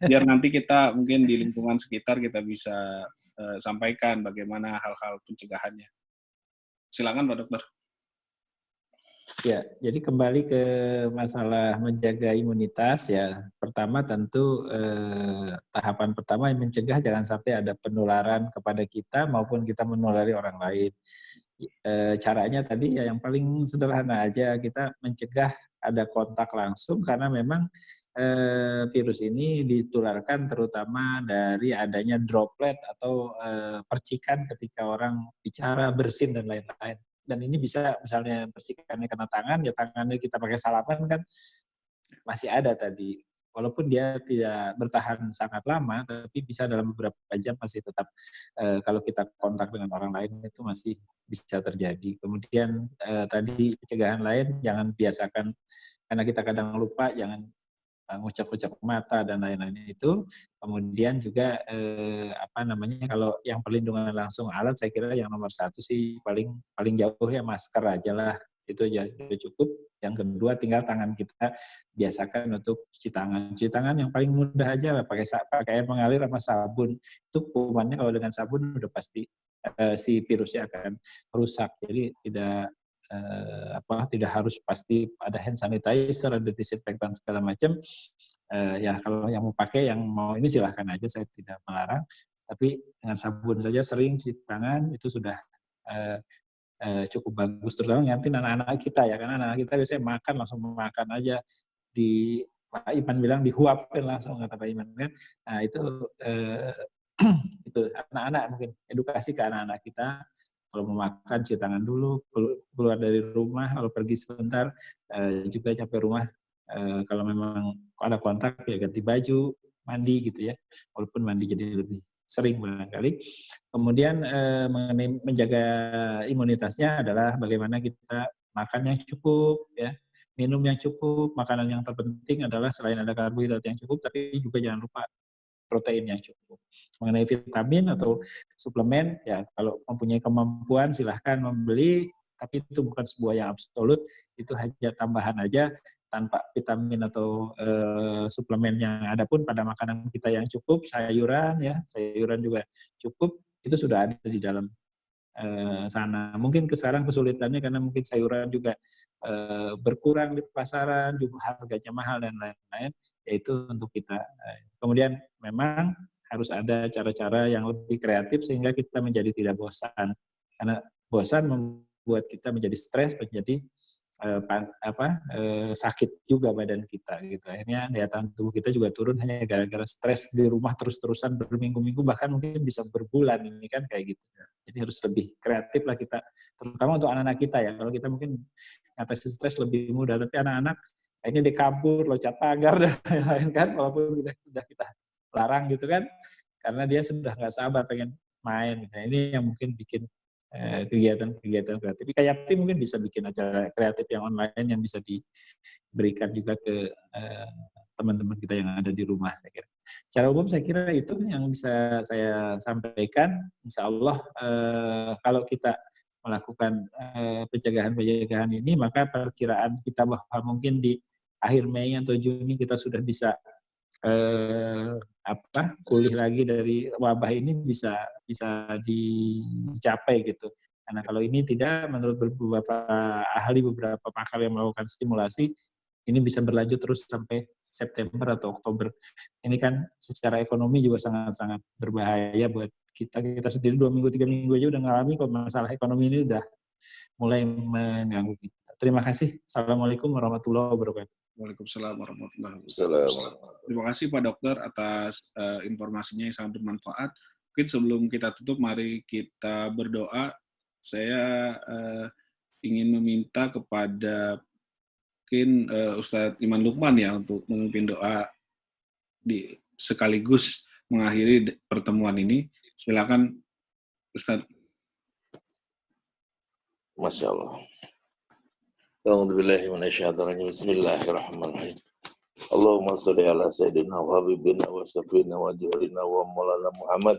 biar nanti kita mungkin di lingkungan sekitar kita bisa sampaikan bagaimana hal-hal pencegahannya. Silakan Pak Dokter. Ya, jadi kembali ke masalah menjaga imunitas ya. Pertama tentu tahapan pertama yang mencegah jangan sampai ada penularan kepada kita maupun kita menulari orang lain. Caranya tadi ya yang paling sederhana aja, kita mencegah ada kontak langsung karena memang virus ini ditularkan terutama dari adanya droplet atau percikan ketika orang bicara, bersin dan lain-lain. Dan ini bisa misalnya percikannya kena tangan, ya tangannya kita pakai salaman kan masih ada tadi. Walaupun dia tidak bertahan sangat lama, tapi bisa dalam beberapa jam masih tetap kalau kita kontak dengan orang lain itu masih bisa terjadi. Kemudian tadi pencegahan lain, jangan biasakan, karena kita kadang lupa, jangan ngucap-ngucap mata dan lain-lain itu. Kemudian juga kalau yang perlindungan langsung alat, saya kira yang nomor satu sih paling jauh ya masker aja lah, itu aja sudah cukup. Yang kedua tinggal tangan kita biasakan untuk cuci tangan. Cuci tangan yang paling mudah aja lah, pakai air mengalir sama sabun. Itu kumannya kalau dengan sabun udah pasti si virusnya akan rusak. Jadi tidak harus pasti ada hand sanitizer, ada disinfektan segala macam. Ya kalau yang mau pakai, yang mau ini silahkan aja, saya tidak melarang. Tapi dengan sabun saja sering cuci tangan itu sudah cukup bagus, terutama nanti anak-anak kita ya, karena anak-anak kita biasanya makan langsung makan aja, Pak Iman bilang dihuapin langsung, kata Pak Iman kan. Nah itu anak-anak mungkin edukasi ke anak-anak kita, kalau mau makan cuci tangan dulu, keluar dari rumah, kalau pergi sebentar juga sampai rumah kalau memang ada kontak ya ganti baju, mandi gitu ya, walaupun mandi jadi lebih sering barangkali. Kemudian mengenai menjaga imunitasnya adalah bagaimana kita makan yang cukup, ya, minum yang cukup. Makanan yang terpenting adalah selain ada karbohidrat yang cukup, tapi juga jangan lupa protein yang cukup. Mengenai vitamin atau suplemen, ya kalau mempunyai kemampuan silahkan membeli, tapi itu bukan sebuah yang absolut, itu hanya tambahan aja, tanpa vitamin atau suplemen yang ada pun pada makanan kita yang cukup, sayuran juga cukup, itu sudah ada di dalam sana. Mungkin sekarang kesulitannya karena mungkin sayuran juga berkurang di pasaran, juga harganya mahal dan lain-lain, yaitu untuk kita. Kemudian memang harus ada cara-cara yang lebih kreatif sehingga kita menjadi tidak bosan. Karena bosan membuat kita menjadi stres, menjadi sakit juga badan kita gitu. Akhirnya daya tahan tubuh kita juga turun hanya gara-gara stres di rumah terus-terusan berminggu-minggu, bahkan mungkin bisa berbulan, ini kan kayak gitu. Jadi harus lebih kreatif lah kita, terutama untuk anak-anak kita ya. Kalau kita mungkin ngatasi stres lebih mudah, tapi anak-anak akhirnya dia kabur, loncat pagar dan lain-lain kan, walaupun sudah kita larang gitu kan, karena dia sudah nggak sabar pengen main. Nah, ini yang mungkin bikin kegiatan-kegiatan kreatif. Kayak mungkin bisa bikin acara kreatif yang online yang bisa diberikan juga ke teman-teman kita yang ada di rumah, saya kira. Secara umum saya kira itu yang bisa saya sampaikan. Insya Allah kalau kita melakukan pencegahan ini, maka perkiraan kita bahwa mungkin di akhir Mei atau Juni kita sudah bisa pulih lagi dari wabah ini, bisa dicapai gitu. Karena kalau ini tidak, menurut beberapa ahli, beberapa pakar yang melakukan simulasi, ini bisa berlanjut terus sampai September atau Oktober. Ini kan secara ekonomi juga sangat-sangat berbahaya buat kita. Kita sendiri 2 minggu, 3 minggu aja udah ngalami kok masalah ekonomi ini udah mulai mengganggu kita. Terima kasih. Assalamualaikum warahmatullahi wabarakatuh. Waalaikumsalam warahmatullahi wabarakatuh. Terima kasih Pak Dokter atas informasinya yang sangat bermanfaat. Mungkin sebelum kita tutup, mari kita berdoa. Saya ingin meminta kepada mungkin Ustadz Iman Lukman ya untuk memimpin doa sekaligus mengakhiri pertemuan ini. Silakan Ustadz. Masya Allah. A'udzubillahi minasyaitonir rajim. Bismillahirrahmanirrahim. Allahumma shalli ala sayyidina wa habibina wa safina wa jalina wa maulana Muhammad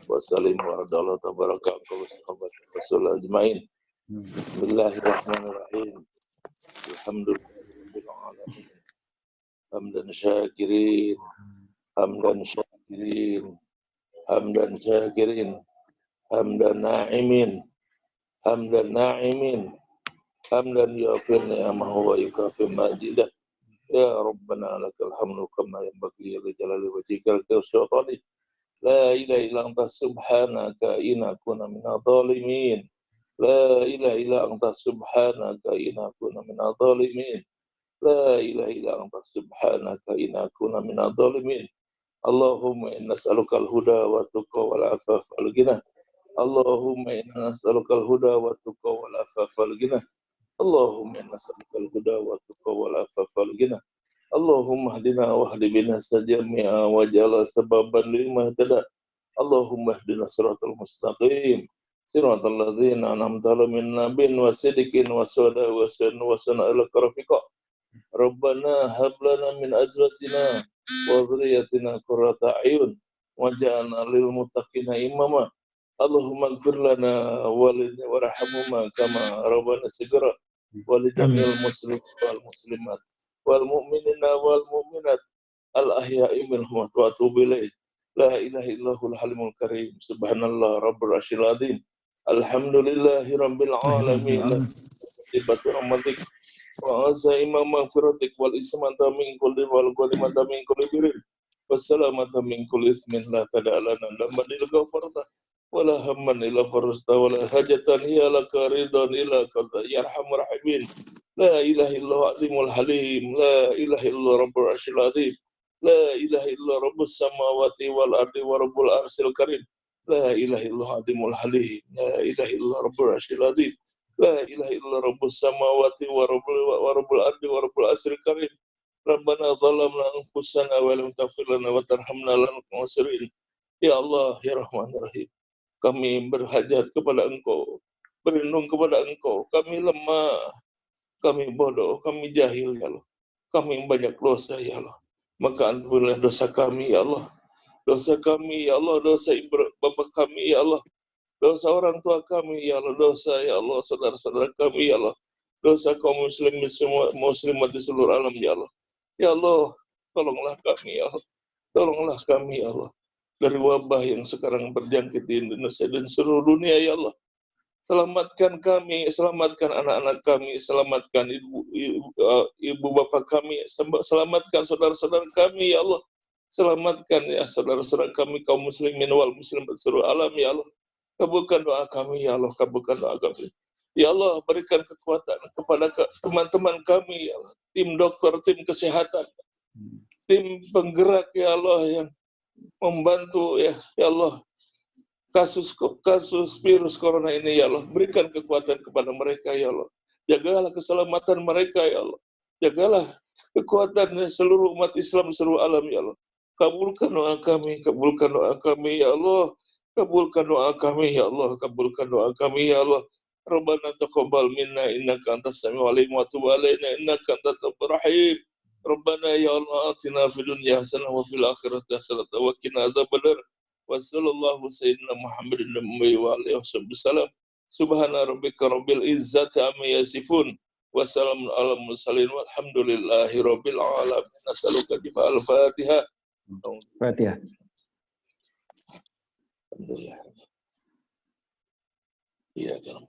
wa sallim wa radallahu tabaraka wa sahabat Rasul ajmain. Bismillahirrahmanirrahim. Alhamdulillahirabbil alamin. Hamdan syakirin. Hamdan syakirin. Hamdan syakirin. Hamdan na'imin. Hamdan na'imin. Hamdan yafir ni'amahu wa yukafi majidah. Ya Rabbana lakal hamdu kama yanbaghi li jalali wajhikal karim. La ilaha illa anta subhanaka inna kunna minadh dhalimin. La ilaha illa anta subhanaka inna kunna minadh dhalimin. La ilaha illa anta subhanaka inna kunna minadh dhalimin. Allahumma inna nas'aluka al-huda wa tuqa wal afaf wal ghina. Allahumma inna nas'aluka al-huda wa tuqa wal afaf wal ghina. Allahumma inna nas'aluka al-huda wa tuqa wal afaf wal ghina. Allahumma hdina wa hdi bina sajami'a wa jala sababan lima tada. Allahumma hdina siratal mustaqim. Siratal ladzina an'amta 'alaihim min nabiyyin wa siddiqin wa syuhada wa sana ila rafiqa. Rabbana hab lana min azwajina wa dhurriyyatina qurrata a'yun waj'alna lil muttaqina imama. Allahumma ighfir lana warhamhuma kama rabbana shighra wa li jami'il muslimin wal muslimat wal mu'minina wal mu'minat al ahya'i minhum wa atubu ilaih. La ilaha illallahul halimul karim. Subhanallah rabbul arsyil azim. Alhamdulillahi rabbil alamin. Tibatu rahmatik wa asa imam maghfiratik wal ismata min kulli wal qalimata min kulli birin wassalamata min kulli ismin la tada'alana dambanil ghafarta wala hamman ila farasta wala hajatan hiya laka ridhan ila qadha yarhamur rahimin. La ilaha illallah azimul halim. La ilaha illallah rabbul arsyil azim. La ilaha illallah rabbus samawati wal ardi wa rabbul arsyil karim. La ilaha illallah azimul halim. La ilaha illallah rabbul arsyil azim. La ilaha illallah rabbus samawati wa rabbul ardi wa rabbul arsyil karim. Rabbana zalamna anfusana wa lam taghfir lana wa tarhamna lanakunanna. Ya Allah, ya Rahman Rahim. Kami berhajat kepada Engkau, berlindung kepada Engkau. Kami lemah, kami bodoh, kami jahil, ya Allah. Kami banyak dosa, ya Allah. Maka ampunilah dosa kami, ya Allah. Dosa kami, ya Allah. Dosa ibu bapa kami, ya Allah. Dosa orang tua kami, ya Allah. Dosa, ya Allah, saudara-saudara kami, ya Allah. Dosa kaum muslimin semua, muslimat di seluruh alam, ya Allah. Ya Allah, tolonglah kami, ya Allah. Tolonglah kami, ya Allah. Dari wabah yang sekarang berjangkit di Indonesia dan seluruh dunia, ya Allah. Selamatkan kami, selamatkan anak-anak kami, selamatkan ibu bapa kami, selamatkan saudara-saudara kami, ya Allah. Selamatkan ya saudara-saudara kami kaum muslimin wal muslimat seluruh alam, ya Allah. Kabulkan doa kami, ya Allah, kabulkan doa kami. Ya Allah, berikan kekuatan kepada teman-teman kami, ya Allah. Tim dokter, tim kesehatan, tim penggerak, ya Allah, yang membantu, ya Allah, kasus virus corona ini, ya Allah. Berikan kekuatan kepada mereka, ya Allah. Jagalah keselamatan mereka, ya Allah. Jagalah kekuatan seluruh umat Islam seluruh alam, ya Allah. Kabulkan doa kami, ya Allah. Kabulkan doa kami, ya Allah. Kabulkan doa kami, ya Allah. Rabbana taqabbal minna innaka antas samiul alim wa tub alaina innaka antat tawwabur rahim. Rabbana ya Allah atina fid dunya hasanah wa fil akhirati hasanah wa qina adzabannar. Wa sallallahu sayyidina Muhammadin wa alihi wasallam. Subhana rabbika rabbil izzati amma yasifun. Wa salamun alal mursalin walhamdulillahi rabbil alamin. Nasaluka jifa al-Fatihah. Fatihah. Alhamdulillah. Iya, dalam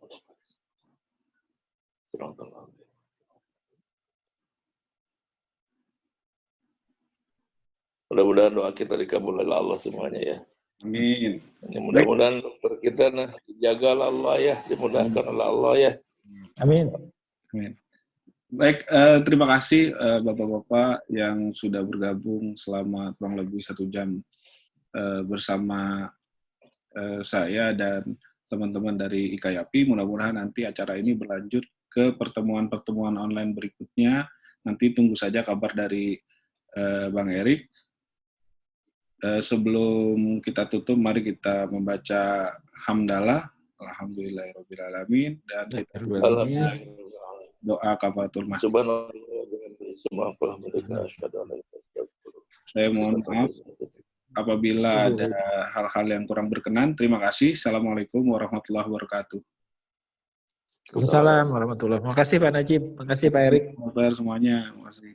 mudah-mudahan doa kita dikabul oleh Allah semuanya, ya. Amin. Mudah-mudahan dokter kita dijagalah Allah, ya, dimudahkan oleh Allah, ya. Amin. Amin. Baik, terima kasih Bapak-Bapak yang sudah bergabung selama kurang lebih 1 jam bersama saya dan teman-teman dari IKYAPI. Mudah-mudahan nanti acara ini berlanjut ke pertemuan-pertemuan online berikutnya. Nanti tunggu saja kabar dari Bang Erik. Sebelum kita tutup, mari kita membaca hamdalah. Alhamdulillahirrahmanirrahim. Dan doa kafaratul masjid. Saya mohon maaf apabila ada hal-hal yang kurang berkenan. Terima kasih. Assalamualaikum warahmatullahi wabarakatuh. Waalaikumsalam warahmatullahi wabarakatuh. Terima kasih Pak Najib. Terima kasih Pak Erik. Semuanya. Terima kasih.